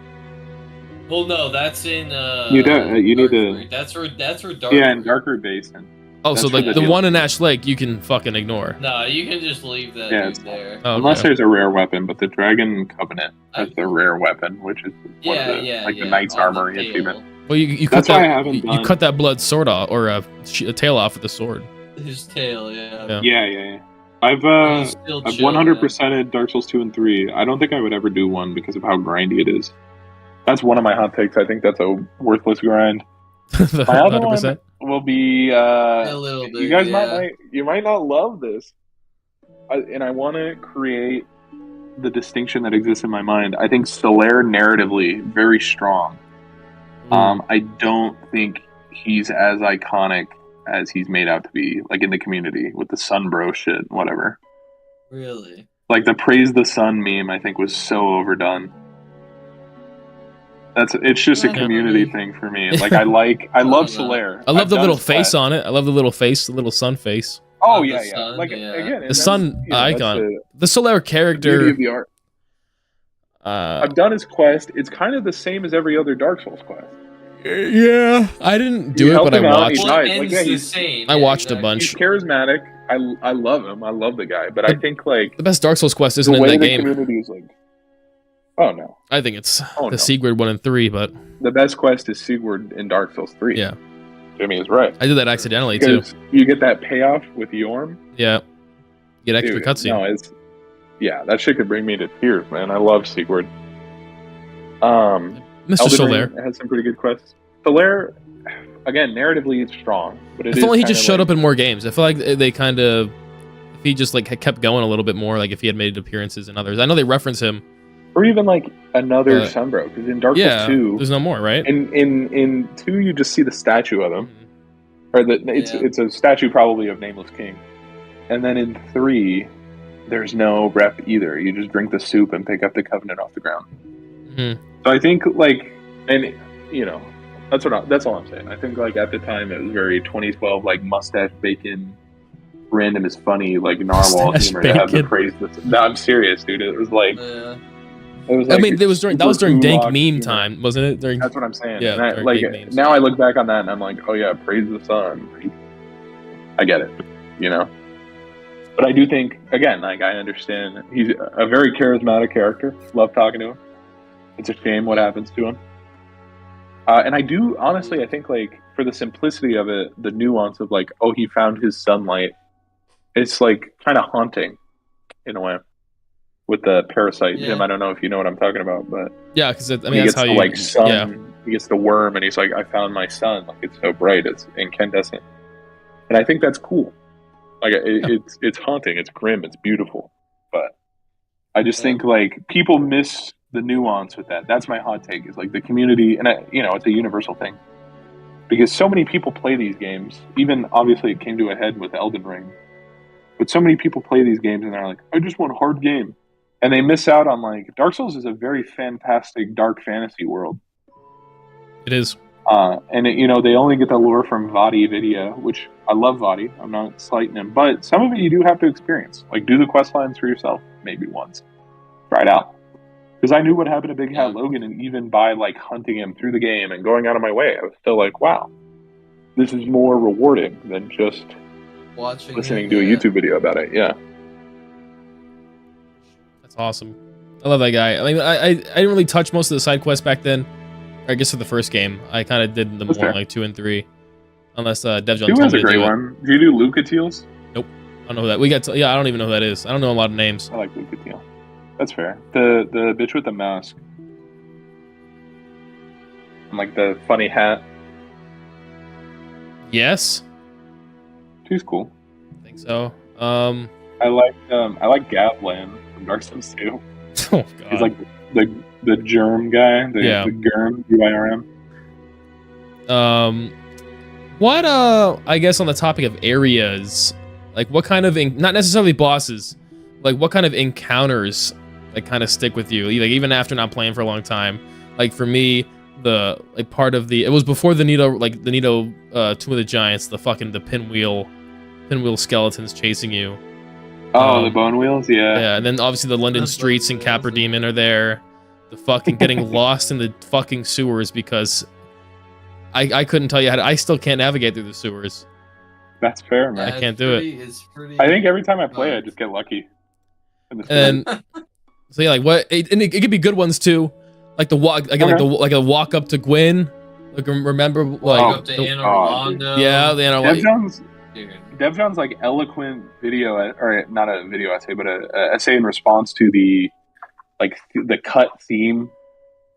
Well, no, that's in. You don't. You need to. That's where Dark. Yeah, in Darkroot Basin. Oh, so like the one in Ash Lake, you can fucking ignore. No, you can just leave that dude there. Oh, okay. Unless there's a rare weapon, but the Dragon Covenant has the rare weapon, which is one of the the Knight's Armory achievement. Well, you cut that. You cut that blood sword off, or a tail off with the sword. His tail, yeah. Yeah. I've 100%ed Dark Souls 2 and 3. I don't think I would ever do 1 because of how grindy it is. That's one of my hot takes. I think that's a worthless grind. My other 100%? One will be a little bit. You guys might not love this, and I want to create the distinction that exists in my mind. I think Solaire narratively very strong. I don't think he's as iconic as he's made out to be, like in the community with the Sunbro shit, whatever. Really? Like the praise the sun meme, I think was so overdone. It's just a community thing for me. Like I love Solaire. I love the little face on it. I love the little face, the little sun face. Oh yeah. Like again, the sun icon, the Solaire character. Beauty of the art. I've done his quest. It's kind of the same as every other Dark Souls quest. Yeah, I didn't do it, but I watched. The same. I watched a bunch. He's charismatic. I love him. I love the guy. But I think like the best Dark Souls quest isn't in that game. The community is like, oh no. I think it's Sigurd 1 and 3, but the best quest is Sigurd in Dark Souls 3. Yeah, Jimmy is right. I did that accidentally too. You get that payoff with Yorm. Yeah, get extra cutscene. No, that shit could bring me to tears, man. I love Sigurd. Mr. Solaire has some pretty good quests. Solaire, again, narratively it's strong, but I feel like he just showed up in more games. I feel like they kind of, if he just like had kept going a little bit more, like if he had made appearances in others. I know they reference him, or even like another Sunbro, because in Dark Souls 2, there's no more, right? In 2, you just see the statue of him, or it's a statue probably of Nameless King, and then in 3, there's no rep either. You just drink the soup and pick up the Covenant off the ground. So I think like, and you know, that's all I'm saying. I think like at the time it was very 2012, like mustache bacon, random is funny, like narwhal humor to have the praise. No, I'm serious, dude. It was like, it was like, I mean, that was during dank meme time, wasn't it? That's what I'm saying. Yeah, like now I look back on that and I'm like, oh yeah, praise the sun. I get it, you know. But I do think, again, like I understand he's a very charismatic character. Love talking to him. It's a shame what happens to him. And I do, honestly, I think, like, for the simplicity of it, the nuance of, like, oh, he found his sunlight, it's, like, kind of haunting, in a way, with the parasite. Jim, I don't know if you know what I'm talking about, but... Yeah, because, I mean, he that's gets how the, like, sun, he gets the worm, and he's like, I found my sun. Like, it's so bright, it's incandescent. And I think that's cool. Like, it's haunting, it's grim, it's beautiful. But I just think, like, people miss... the nuance with that. That's my hot take, is like the community, and it's a universal thing because so many people play these games. Even obviously it came to a head with Elden Ring, but so many people play these games and they're like, I just want a hard game, and they miss out on like Dark Souls is a very fantastic dark fantasy world. It is, and they only get the lore from VaatiVidya, which I love Vaati. I'm not slighting him, but some of it you do have to experience. Like do the quest lines for yourself, maybe once, try it out. Because I knew what happened to Big Hat Logan, and even by like hunting him through the game and going out of my way, I was still like, wow, this is more rewarding than just listening to a YouTube video about it. Yeah. That's awesome. I love that guy. I mean, I didn't really touch most of the side quests back then. I guess for the first game, I kind of did them more like 2 and 3. Unless Dev John told me to do it. 2 was a great one. Do you do Lucatiels? Nope. I don't know who that. I don't even know who that is. I don't know a lot of names. I like Lucatiel. That's fair. The bitch with the mask. And like the funny hat. Yes. She's cool. I think so. I like Gavlan from Dark Souls 2. Oh god. He's like the germ guy. The germ, UIRM. What I guess on the topic of areas, like what kind of not necessarily bosses, like what kind of encounters like kind of stick with you, like even after not playing for a long time. Like for me, the like part of it was before the Nito Tomb of the Giants, the pinwheel skeletons chasing you. Oh, the bone wheels, yeah. Yeah, and then obviously the London streets and Capra Demon are there. The fucking getting lost in the fucking sewers because I couldn't tell you how to. I still can't navigate through the sewers. That's fair, man. I can't do it. It's pretty. I think every time I play, I just get lucky. And so yeah, like what? And it could be good ones too, like the walk, again, like a walk up to Gwyn. Like remember, like up to Anor Londo. Yeah, the Anor. DevJohn's like eloquent video, or not a video essay, but a essay in response to the cut theme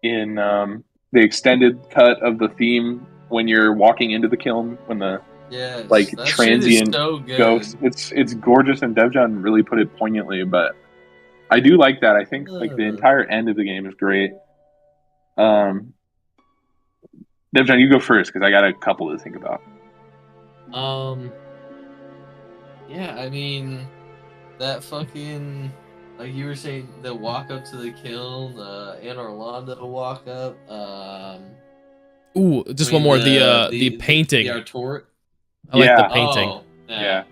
in the extended cut of the theme when you're walking into the kiln when the transient ghost. It's gorgeous, and DevJohn really put it poignantly. But I do like that. I think like the entire end of the game is great. DevJohn, you go first because I got a couple to think about. Yeah, I mean that fucking. Like you were saying, the walk up to the kiln, Anor Londo walk up. Ooh, just one more. The painting. The Artort. I like the painting. Oh, yeah.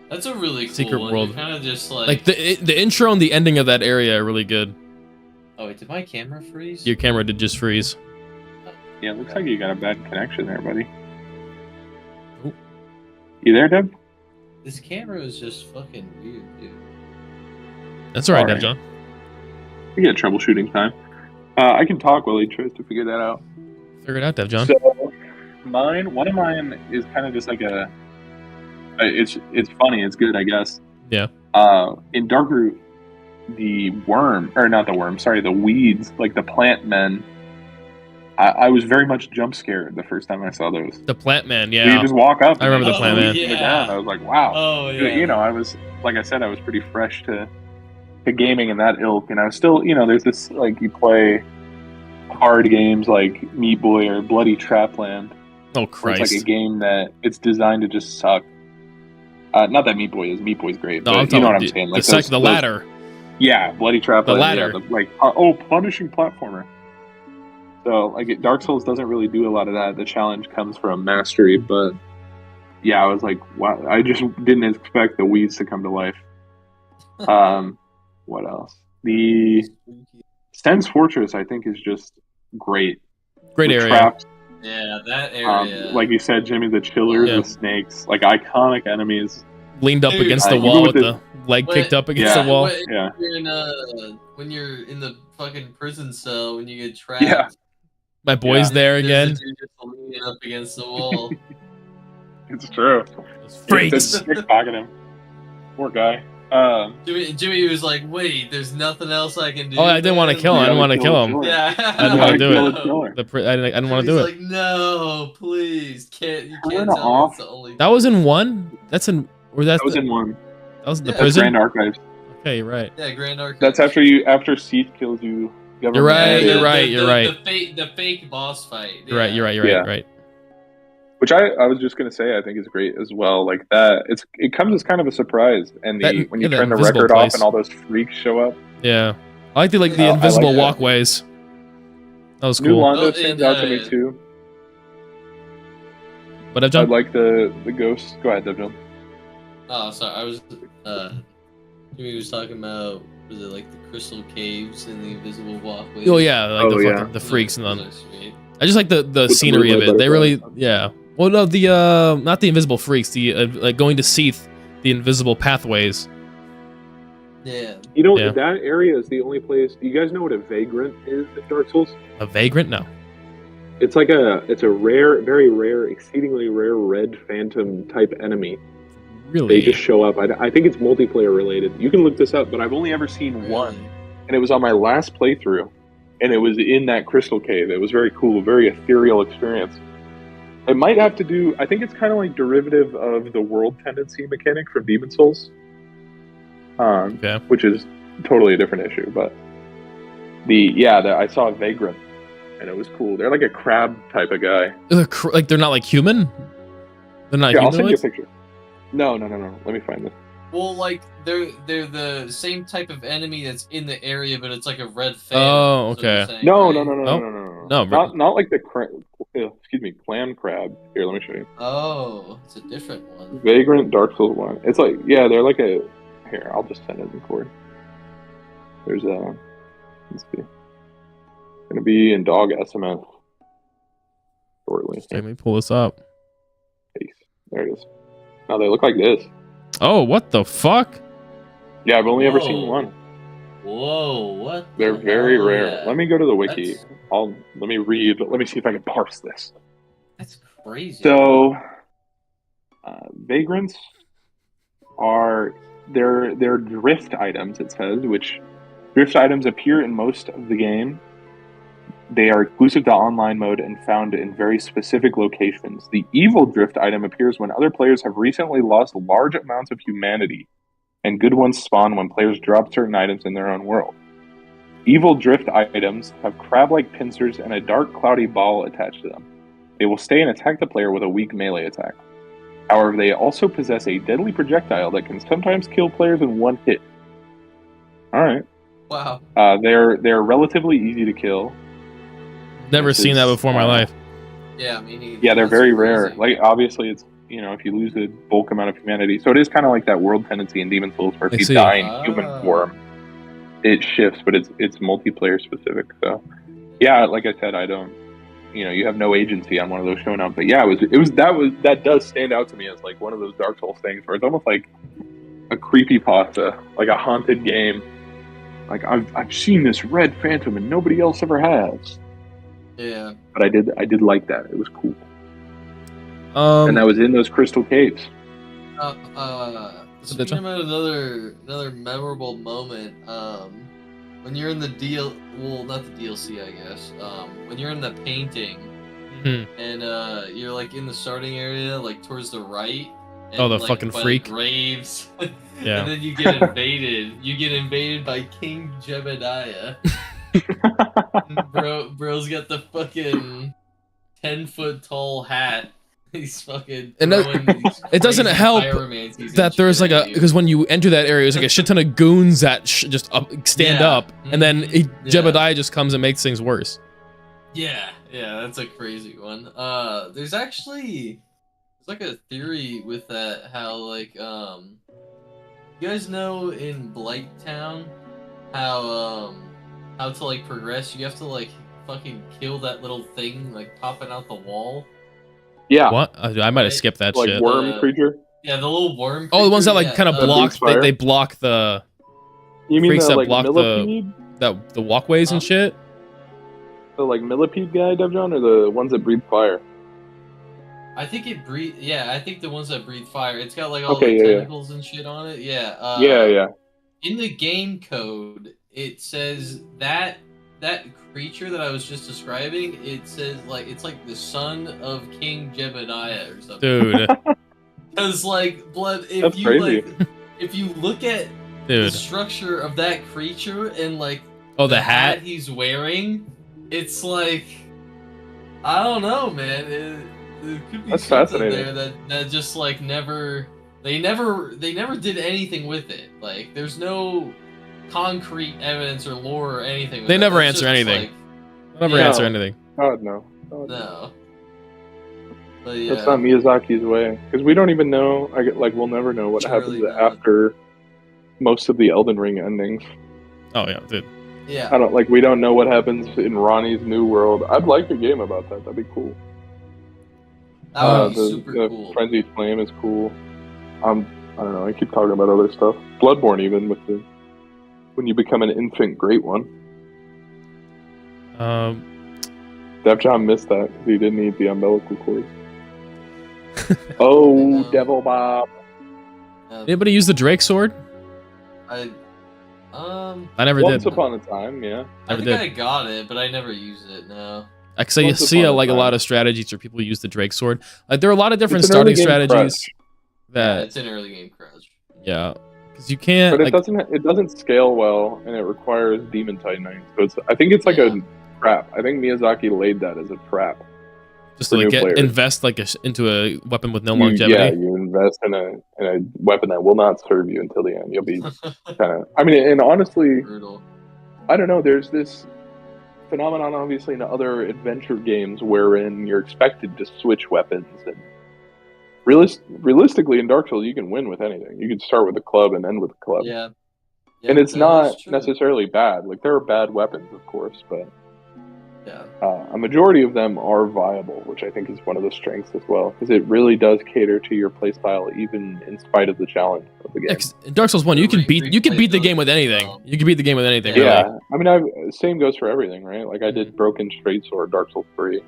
That's a really cool Secret one. World. Kind of just like the intro and the ending of that area are really good. Oh wait, did my camera freeze? Your camera did just freeze. Yeah, it looks like you got a bad connection there, buddy. Ooh. You there, Deb? This camera is just fucking weird, dude. That's all right, DevJohn. We get troubleshooting time. I can talk while he tries to figure that out. Figure it out, DevJohn. So, one of mine is kind of just like it's funny, it's good, I guess. Yeah. In Darkroot, the weeds, like the plant men, I was very much jump scared the first time I saw those. The plant man, yeah. You just walk up. I remember the plant man. Yeah. I was like, wow. Oh yeah. You know, I was, like I said, I was pretty fresh to gaming in that ilk, and I was still, there's this, like, you play hard games like Meat Boy or Bloody Trapland. Oh Christ! It's like a game that it's designed to just suck. Not that Meat Boy's great, no, but you know what I'm saying. Like the ladder. Yeah, Bloody Trapland. The ladder. Yeah, punishing platformer. So like Dark Souls doesn't really do a lot of that. The challenge comes from mastery, but yeah, I was like, wow, I just didn't expect the weeds to come to life. What else? The Sten's Fortress, I think, is just great. Great area. Traps, yeah, that area. Like you said, Jimmy, the chillers, the snakes, like iconic enemies. Leaned up against the wall with the leg kicked up against the wall. When you're in the fucking prison cell, when you get trapped. Yeah. My boy's there again. Just leaning up against the wall. It's true. Freaks. Pickpocketing him. Poor guy. Jimmy was like, "Wait, there's nothing else I can do." Oh, I didn't want to kill him. I didn't want to kill him. Yeah, I didn't want to do it. I didn't want to do it. Like, no, please, you can't tell me it's the only. That was in one. That's in. Or that was in one. That was in the prison. Grand Archives. Okay, you're right. Yeah, Grand Archives. That's after Seath kills you. You're right. You're right. The fake boss fight. You're right. You're right. Which I was just gonna say I think is great as well. Like that, it comes as kind of a surprise, and when you turn the record off and all those freaks show up. Yeah, I like the invisible walkways. That was cool. New Londo stands out to me too. But I like the ghosts. Go ahead, Devjon. Oh, sorry. I was. Jimmy was talking about. Was it like the crystal caves and the invisible walkways? Oh yeah, like the freaks and the. I just like the scenery of it. They really, yeah. Well, no, not the invisible freaks. The like going to Seath, the invisible pathways. Yeah. That area is the only place. Do you guys know what a vagrant is in Dark Souls? A vagrant? No. It's like it's a rare, very rare, exceedingly rare red phantom type enemy. Really? They just show up. I think it's multiplayer related. You can look this up, but I've only ever seen one, and it was on my last playthrough, and it was in that crystal cave. It was very cool, very ethereal experience. It might have to do. I think it's kind of like derivative of the world tendency mechanic from Demon Souls, which is totally a different issue. But I saw a vagrant, and it was cool. They're like a crab type of guy. Like they're not like human. They're not. I'll send you a picture. No. Let me find this. Well, like they're the same type of enemy that's in the area, but it's like a red fan. Oh, okay. Saying, no. Not like the clam crab. Here, let me show you. Oh, it's a different one. Vagrant Dark Souls one. It's like they're like a Here, I'll just send it in Cord. There's a. Let's see. Gonna be in dog SMS shortly. Let me pull this up. Peace. There it is. Now they look like this. Oh, what the fuck? Yeah, I've only ever seen one. Whoa, what? They're very rare. Yeah. Let me go to the wiki. Let me read. Let me see if I can parse this. That's crazy. So, vagrants are they're drift items. It says, which drift items appear in most of the game. They are exclusive to online mode and found in very specific locations. The evil drift item appears when other players have recently lost large amounts of humanity, and good ones spawn when players drop certain items in their own world. Evil drift items have crab-like pincers and a dark cloudy ball attached to them. They will stay and attack the player with a weak melee attack. However, they also possess a deadly projectile that can sometimes kill players in one hit. Alright. Wow. They're relatively easy to kill. Never seen that before in my life. Yeah, me neither. Yeah, they're very rare. Like, obviously, it's, if you lose a bulk amount of humanity. So it is kind of like that world tendency in Demon's Souls where if you die in human form, it shifts, but it's multiplayer specific. So, yeah, like I said, I don't, you have no agency on one of those showing up. But yeah, that does stand out to me as like one of those Dark Souls things where it's almost like a creepypasta, like a haunted game. Like, I've seen this red phantom and nobody else ever has. Yeah. But I did like that. It was cool. And that was in those crystal caves. Speaking about another memorable moment, when you're in the not the DLC, I guess. When you're in the painting, and you're like in the starting area, like towards the right. And, the fucking freak. The graves. Yeah. And then you get invaded. You get invaded by King Jebediah. Bro's got the fucking 10-foot tall hat. He's fucking. And it doesn't help that there's like because when you enter that area, there's like a shit ton of goons that just stand up, and then Jebediah just comes and makes things worse. Yeah, that's a crazy one. There's like a theory with that, how like you guys know in Blighttown how to like progress, you have to like fucking kill that little thing like popping out the wall. Yeah. What? I might have skipped that like shit. Worm creature? Yeah, the little worm creature. Oh, the ones that like kind of block. They block the. You mean freaks the, that like, block millipede? the walkways and shit? The like millipede guy, DevJohn, or the ones that breathe fire? I think it breathe. Yeah, I think the ones that breathe fire. It's got like all the tentacles and shit on it. Yeah. Yeah. In the game code, it says that creature that I was just describing, it says like it's like the son of King Jebediah or something. Dude. Because like blood, That's crazy. if you look at the structure of that creature and like the hat he's wearing, it's like I don't know, man. It could be something there that just like never they never did anything with it. Like there's no concrete evidence or lore or anything. They never answer anything. Answer anything. God no. No. But yeah. That's not Miyazaki's way, because we don't even know. We'll never know what happens after most of the Elden Ring endings. Oh yeah, dude. Yeah. We don't know what happens in Ronnie's new world. I'd like a game about that. That'd be cool. That would be super cool. The Frenzied Flame is cool. I don't know. I keep talking about other stuff. Bloodborne, even with when you become an infant great one. DevJohn missed that because he didn't eat the umbilical cord. Devil Bob. Anybody use the Drake sword? I never did. Once upon a time, yeah. I think I got it, but I never used it. No. Because you see a lot of strategies where people use the Drake sword. Like there are a lot of different starting strategies. It's an early game crush. Yeah, because you can't. But it doesn't scale well, and it requires Demon Titanite. So I think it's like a trap. I think Miyazaki laid that as a trap. Just to invest into a weapon with no longevity. Yeah, you invest in a weapon that will not serve you until the end. You'll be kind of. I mean, and honestly, brutal. I don't know. There's this phenomenon, obviously, in other adventure games wherein you're expected to switch weapons and realistically in Dark Souls, you can win with anything. You can start with a club and end with a club. Yeah. And it's not necessarily bad. Like, there are bad weapons, of course, but a majority of them are viable, which I think is one of the strengths as well, because it really does cater to your playstyle, even in spite of the challenge of the game. In Dark Souls 1, you can beat the game with anything. You can beat the game with anything. Yeah, really. I mean, same goes for everything, right? Like, I did Broken Straight Sword, Dark Souls 3.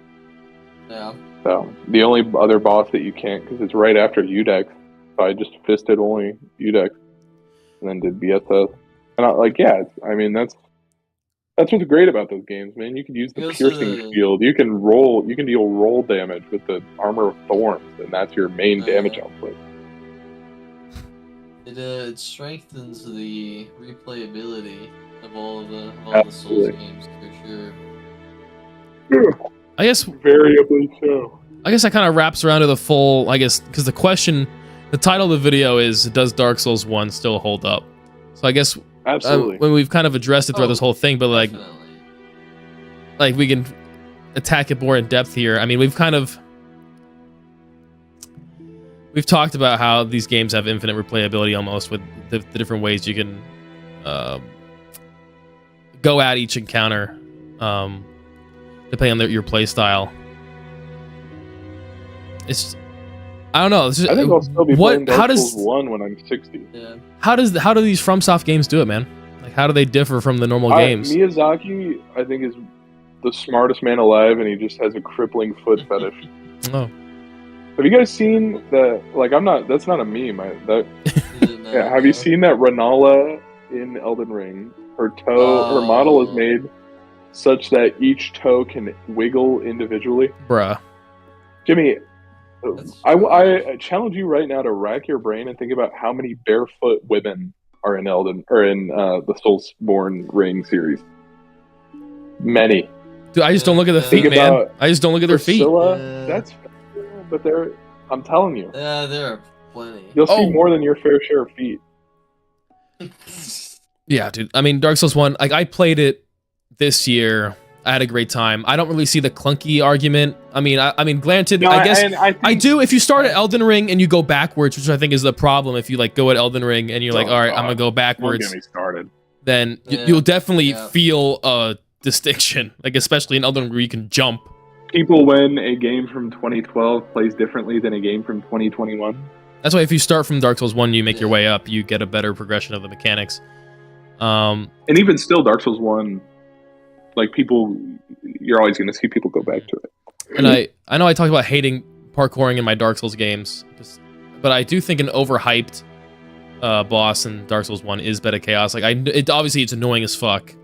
Yeah. So the only other boss that you can't, because it's right after Udex, so I just fisted only Udex, and then did BSS. And that's what's great about those games, man. You can use the piercing shield. You can deal roll damage with the Armor of Thorns, and that's your main damage output. It strengthens the replayability of all the Souls games for sure. I guess variably so. I guess that kind of wraps around to the full. I guess because the title of the video is, does Dark Souls 1 still hold up? So I guess. Absolutely. When we've kind of addressed it throughout this whole thing, but like we can attack it more in depth here. I mean, we've talked about how these games have infinite replayability almost, with the different ways you can go at each encounter, depending on your play style. It's I don't know. I think I'll still be playing Dark Souls 1 when I'm 60. Yeah. How do these FromSoft games do it, man? Like, how do they differ from the normal games? Miyazaki, I think, is the smartest man alive, and he just has a crippling foot fetish. Oh. Have you guys seen the? Like, that's not a meme. Have you seen that Renala in Elden Ring? Her model is made such that each toe can wiggle individually. Bruh. Jimmy, I challenge you right now to rack your brain and think about how many barefoot women are in the Soulsborne Ring series. Many. Dude, I just don't look at the feet, man. I just don't look at their feet. That's fair, but I'm telling you. Yeah, there are plenty. You'll see more than your fair share of feet. Yeah, dude. I mean, Dark Souls 1, like, I played it this year. I had a great time. I don't really see the clunky argument. I mean, granted, I guess I do. If you start at Elden Ring and you go backwards, which I think is the problem, if you like go at Elden Ring and you're all right, I'm gonna go backwards. Don't get me started. Then you'll definitely feel a distinction, like especially in Elden Ring where you can jump. People, when a game from 2012 plays differently than a game from 2021. That's why if you start from Dark Souls 1, you make your way up, you get a better progression of the mechanics. And even still, Dark Souls 1. Like, people, you're always going to see people go back to it. And I know I talked about hating parkouring in my Dark Souls games, but I do think an overhyped boss in Dark Souls 1 is Bed of Chaos. Like, obviously it's annoying as fuck,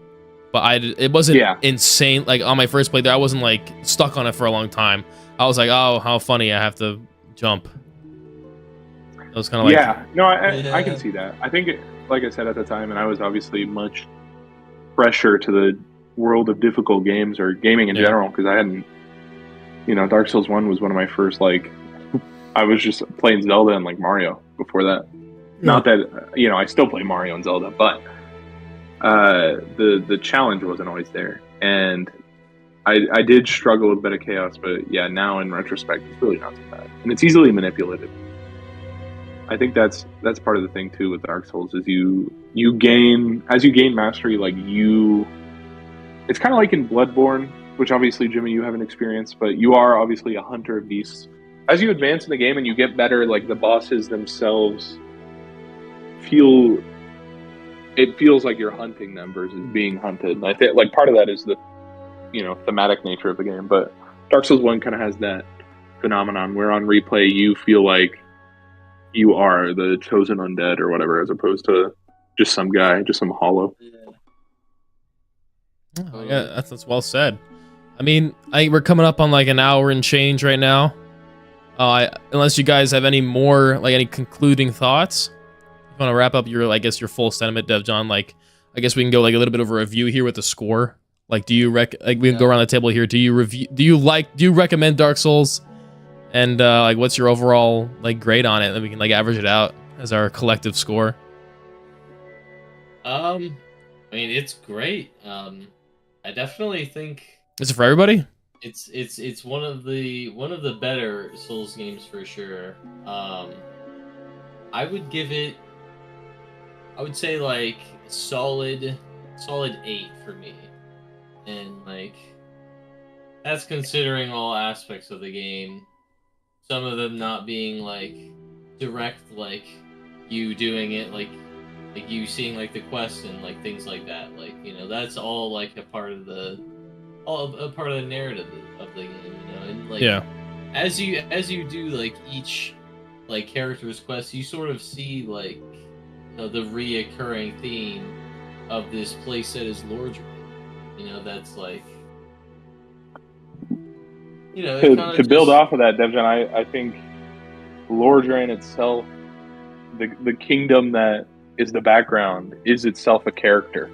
but it wasn't insane. Like, on my first playthrough, I wasn't like stuck on it for a long time. I was like, oh, how funny, I have to jump. It was kind of like I can see that. I think like I said at the time, and I was obviously much fresher to the world of difficult games or gaming in general, because I hadn't, Dark Souls 1 was one of my first, like, I was just playing Zelda and like Mario before that. Not that I still play Mario and Zelda, but the challenge wasn't always there, and I did struggle with Bed of Chaos, but now in retrospect, it's really not so bad, and it's easily manipulated. I think that's part of the thing too with Dark Souls is you gain mastery, like it's kind of like in Bloodborne, which obviously, Jimmy, you haven't experienced, but you are obviously a hunter of beasts. As you advance in the game and you get better, like, the bosses themselves feels like you're hunting them versus being hunted. And I think, like, part of that is the, thematic nature of the game. But Dark Souls 1 kind of has that phenomenon where on replay you feel like you are the chosen undead or whatever, as opposed to just some guy, just some hollow. Oh, yeah, that's well said. I mean, we're coming up on like an hour and change right now. Unless you guys have any more, like, any concluding thoughts, you want to wrap up your full sentiment, DevJohn. Like, I guess we can go like a little bit of a review here with the score. Like, do you we can go around the table here. Do you recommend Dark Souls? And like, what's your overall like grade on it? And we can like average it out as our collective score. I mean, it's great. I definitely think... Is it for everybody? It's one of the better Souls games for sure. I would give it. I would say like solid 8 for me, and like that's considering all aspects of the game. Some of them not being like direct, like you doing it, like you seeing like the quest and like things like that. Like, you know, that's all like a part of the narrative of the game. You know, and like as you do like each like character's quest, you sort of see like, you know, the reoccurring theme of this place that is Lordran. You know, that's like, you know, to build off of that, Devjan, I think Lordran itself, the kingdom that is the background, is itself a character.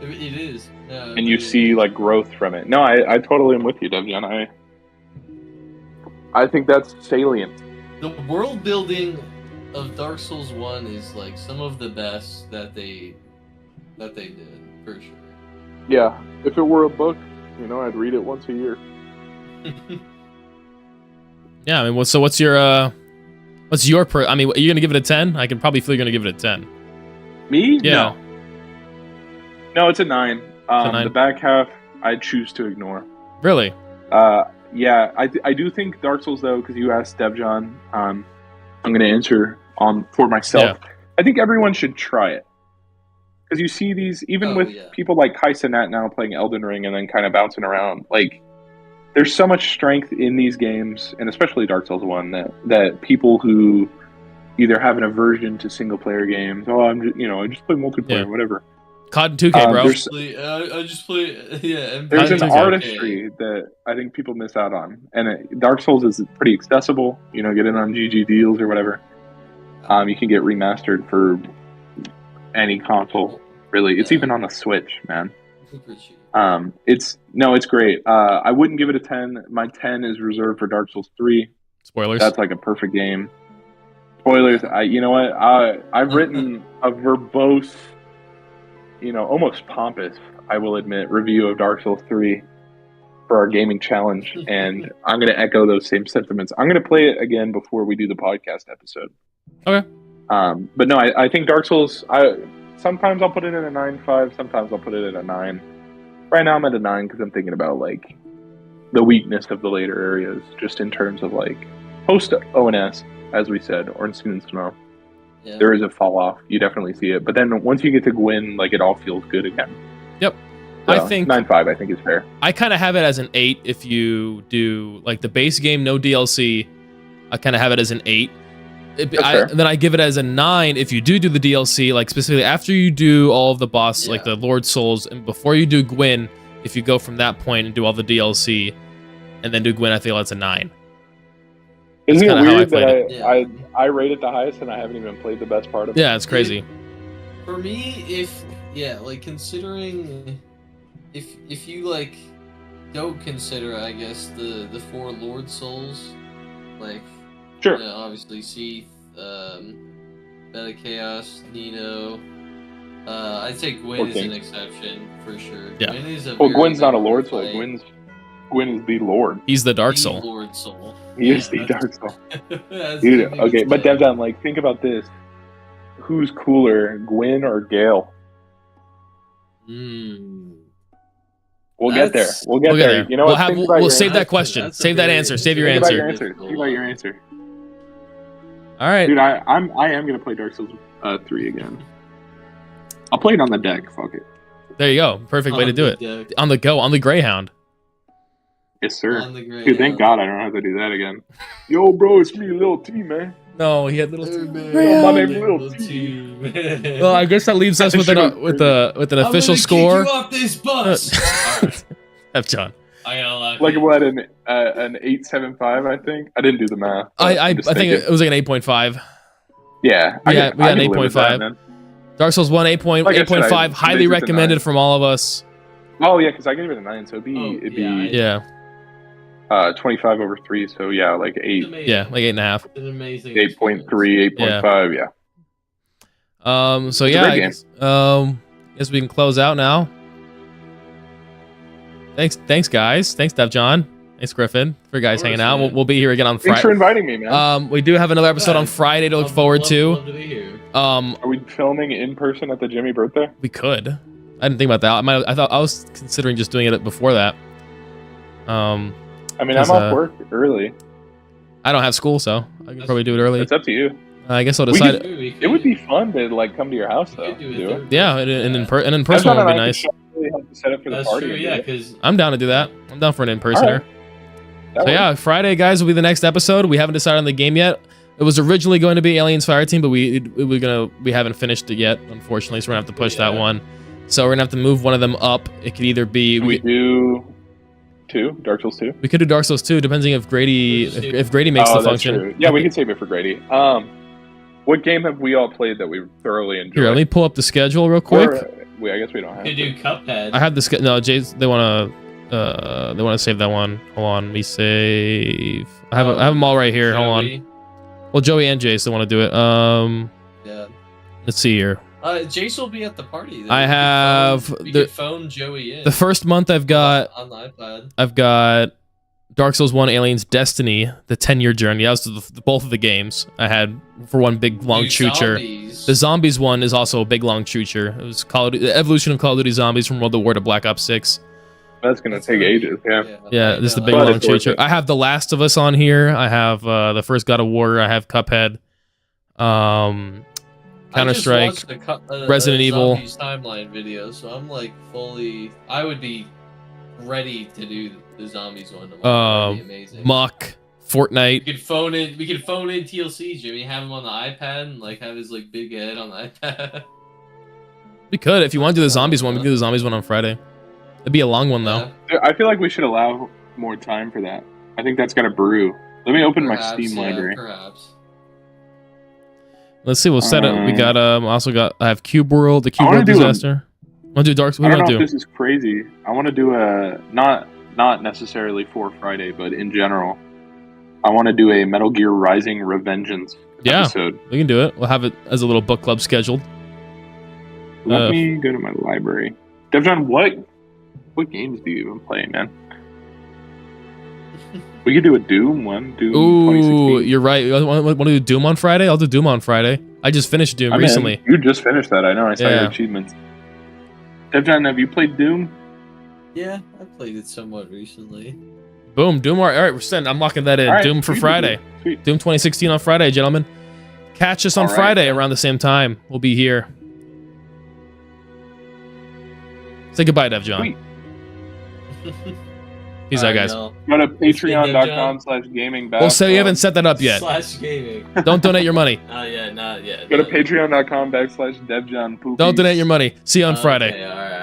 It is. And you see like growth from it. No, I totally am with you, Devjan. I think that's salient. The world building of Dark Souls 1 is like some of the best that they did, for sure. Yeah, if it were a book, you know, I'd read it once a year. Yeah, I mean, so what's your I mean, are you gonna give it a 10? I can probably feel you're gonna give it a 10. Me? Yeah. No, it's a 9. The back half, I choose to ignore. Really? Yeah, I do think Dark Souls, though, because you asked Devjan, I'm going to answer for myself. Yeah. I think everyone should try it. Because you see these, even with people like Kai Cenat now playing Elden Ring and then kind of bouncing around, like, there's so much strength in these games, and especially Dark Souls 1, that people who either have an aversion to single-player games, I just play multiplayer, whatever. COD 2K, bro. I just play, there's an artistry that I think people miss out on, and Dark Souls is pretty accessible. You know, get it on GG Deals or whatever. You can get remastered for any console, really. It's even on the Switch, man. It's great. I wouldn't give it a 10. My 10 is reserved for Dark Souls 3. Spoilers. That's like a perfect game. Spoilers. You know what? I've written a verbose, you know, almost pompous, I will admit, review of Dark Souls 3 for our gaming challenge, and I'm going to echo those same sentiments. I'm going to play it again before we do the podcast episode. Okay. But no, I think Dark Souls, sometimes I'll put it in a 9.5, sometimes I'll put it in a 9. Right now I'm at a 9 because I'm thinking about, like, the weakness of the later areas, just in terms of, like, post-ONS, as we said, or in Sun and Snow. Yeah. There is a fall off. You definitely see it. But then once you get to Gwyn, like, it all feels good again. Yep. So, I think 9.5 I think is fair. I kind of have it as an 8 if you do, like, the base game, no DLC. I kind of have it as an 8. Then I give it as a 9 if you do the DLC, like, specifically after you do all of the boss, like the Lord Souls, and before you do Gwyn, if you go from that point and do all the DLC, and then do Gwyn, I feel that's a 9. Isn't it weird that I rate it the highest and I haven't even played the best part of it? Yeah, it's crazy. For me, like, considering if you, like, don't consider, I guess, the 4 Lord Souls, like, sure, obviously Seath, Beta Chaos, Nino, I'd say Gwyn is an exception for sure. Yeah. Gwyn's not a Lord Soul. Gwyn is the Lord. He's the Dark Soul. Lord Soul. He is the Dark Soul. Dude, okay, but Devjan, like, think about this. Who's cooler, Gwyn or Gale? We'll get there. We'll get there. You know what? We'll save that question. Save that answer. Save your answer. Think about your answer. All right, dude. I am gonna play Dark Souls 3 again. I'll play it on the deck. Fuck it. There you go. Perfect way to do it. On the go. On the Greyhound. Yes, sir. Dude, thank God I don't have to do that again. Yo, bro, it's me, Lil T, man. No, he had Little T. My name's Lil T. Well, I guess that leaves us with an official score. Kick you off this bus. F. John. Like what, an 8.75? I think I didn't do the math. I think it was like an 8.5. Yeah, we got an 8.5. Dark Souls 1 8.5, highly recommended from all of us. Oh yeah, because I gave it a 9, so it'd be 25 over 3, so yeah, like 8. Yeah, like 8.5. It's an amazing 8.3, 8.5, yeah. So yeah, I guess we can close out now. Thanks, guys. Thanks, Dev John. Thanks, Griffin, for you guys hanging out. We'll be here again on Friday. Thanks for inviting me, man. We do have another episode on Friday to look forward to. Love to be here. Are we filming in person at the Jimmy birthday? We could. I didn't think about that. I was considering just doing it before that. I mean, I'm off work early. I don't have school, so I could probably do it early. It's up to you. I guess I'll decide. It would be fun to like come to your house though. Yeah, and in person would be nice. Really help set up for the party. True, yeah, because I'm down to do that. I'm down for an in-personer. So yeah, Friday, guys, will be the next episode. We haven't decided on the game yet. It was originally going to be Aliens Fireteam, but we haven't finished it yet, unfortunately. So we're gonna have to push that one. So we're gonna have to move one of them up. It could either be we do 2 Dark Souls 2. We could do Dark Souls 2, depending if Grady makes the function. True. Yeah, we can save it for Grady. What game have we all played that we thoroughly enjoyed? Here, let me pull up the schedule real quick. I guess we don't have to. do Cuphead. I have the no, Jay's. They want to save that one. Hold on, let me save. I have them all right here. Hold on. Well, Joey and Jace, they want to do it. Yeah. Let's see here. Jace will be at the party. I have the phone Joey in. The first month I've got on the iPad. I've got Dark Souls 1, Aliens, Destiny, the 10-year journey. That was both of the games I had for one big long choocher. The Zombies one is also a big long choocher. It was the evolution of Call of Duty Zombies from World at War to Black Ops 6. That's gonna take ages. Yeah, this is the big long choocher. I have The Last of Us on here. I have the first God of War. I have Cuphead. Counter-Strike, Resident Evil. Timeline video, so I'm like I would be ready to do the Zombies one. That'd be amazing. Muck, Fortnite. We could phone in TLC, Jimmy. Have him on the iPad and like have his like big head on the iPad. We could if you want to do the Zombies one. We can do the Zombies one on Friday. It'd be a long one though. I feel like we should allow more time for that. I think that's got to brew. Let me open my Steam library. Perhaps. Let's see. We'll set it. We got I have Cube World, the Cube World Disaster. Want to do Dark Souls? I don't know if this is crazy. I want to do a not necessarily for Friday, but in general, I want to do a Metal Gear Rising Revengeance episode. We can do it. We'll have it as a little book club scheduled. Let me go to my library. DevJohn, what games do you even play, man? We could do a Doom one. Doom 2016. You're right. Want to do Doom on Friday? I'll do Doom on Friday. I just finished Doom recently. You just finished that. I know. I saw your achievements. DevJohn, have you played Doom? Yeah, I played it somewhat recently. Boom, Doom. All right, we're sending. I'm locking that in. Right, Doom for Friday. Sweet. Doom 2016 on Friday, gentlemen. Catch us on Friday around the same time. We'll be here. Say goodbye, DevJohn. Peace out, guys. Go to patreon.com/gaming. Well, so you haven't set that up yet. /gaming. Don't donate your money. Not yet. Go to patreon.com/DevJohn. Don't donate your money. See you on Friday. Okay, all right.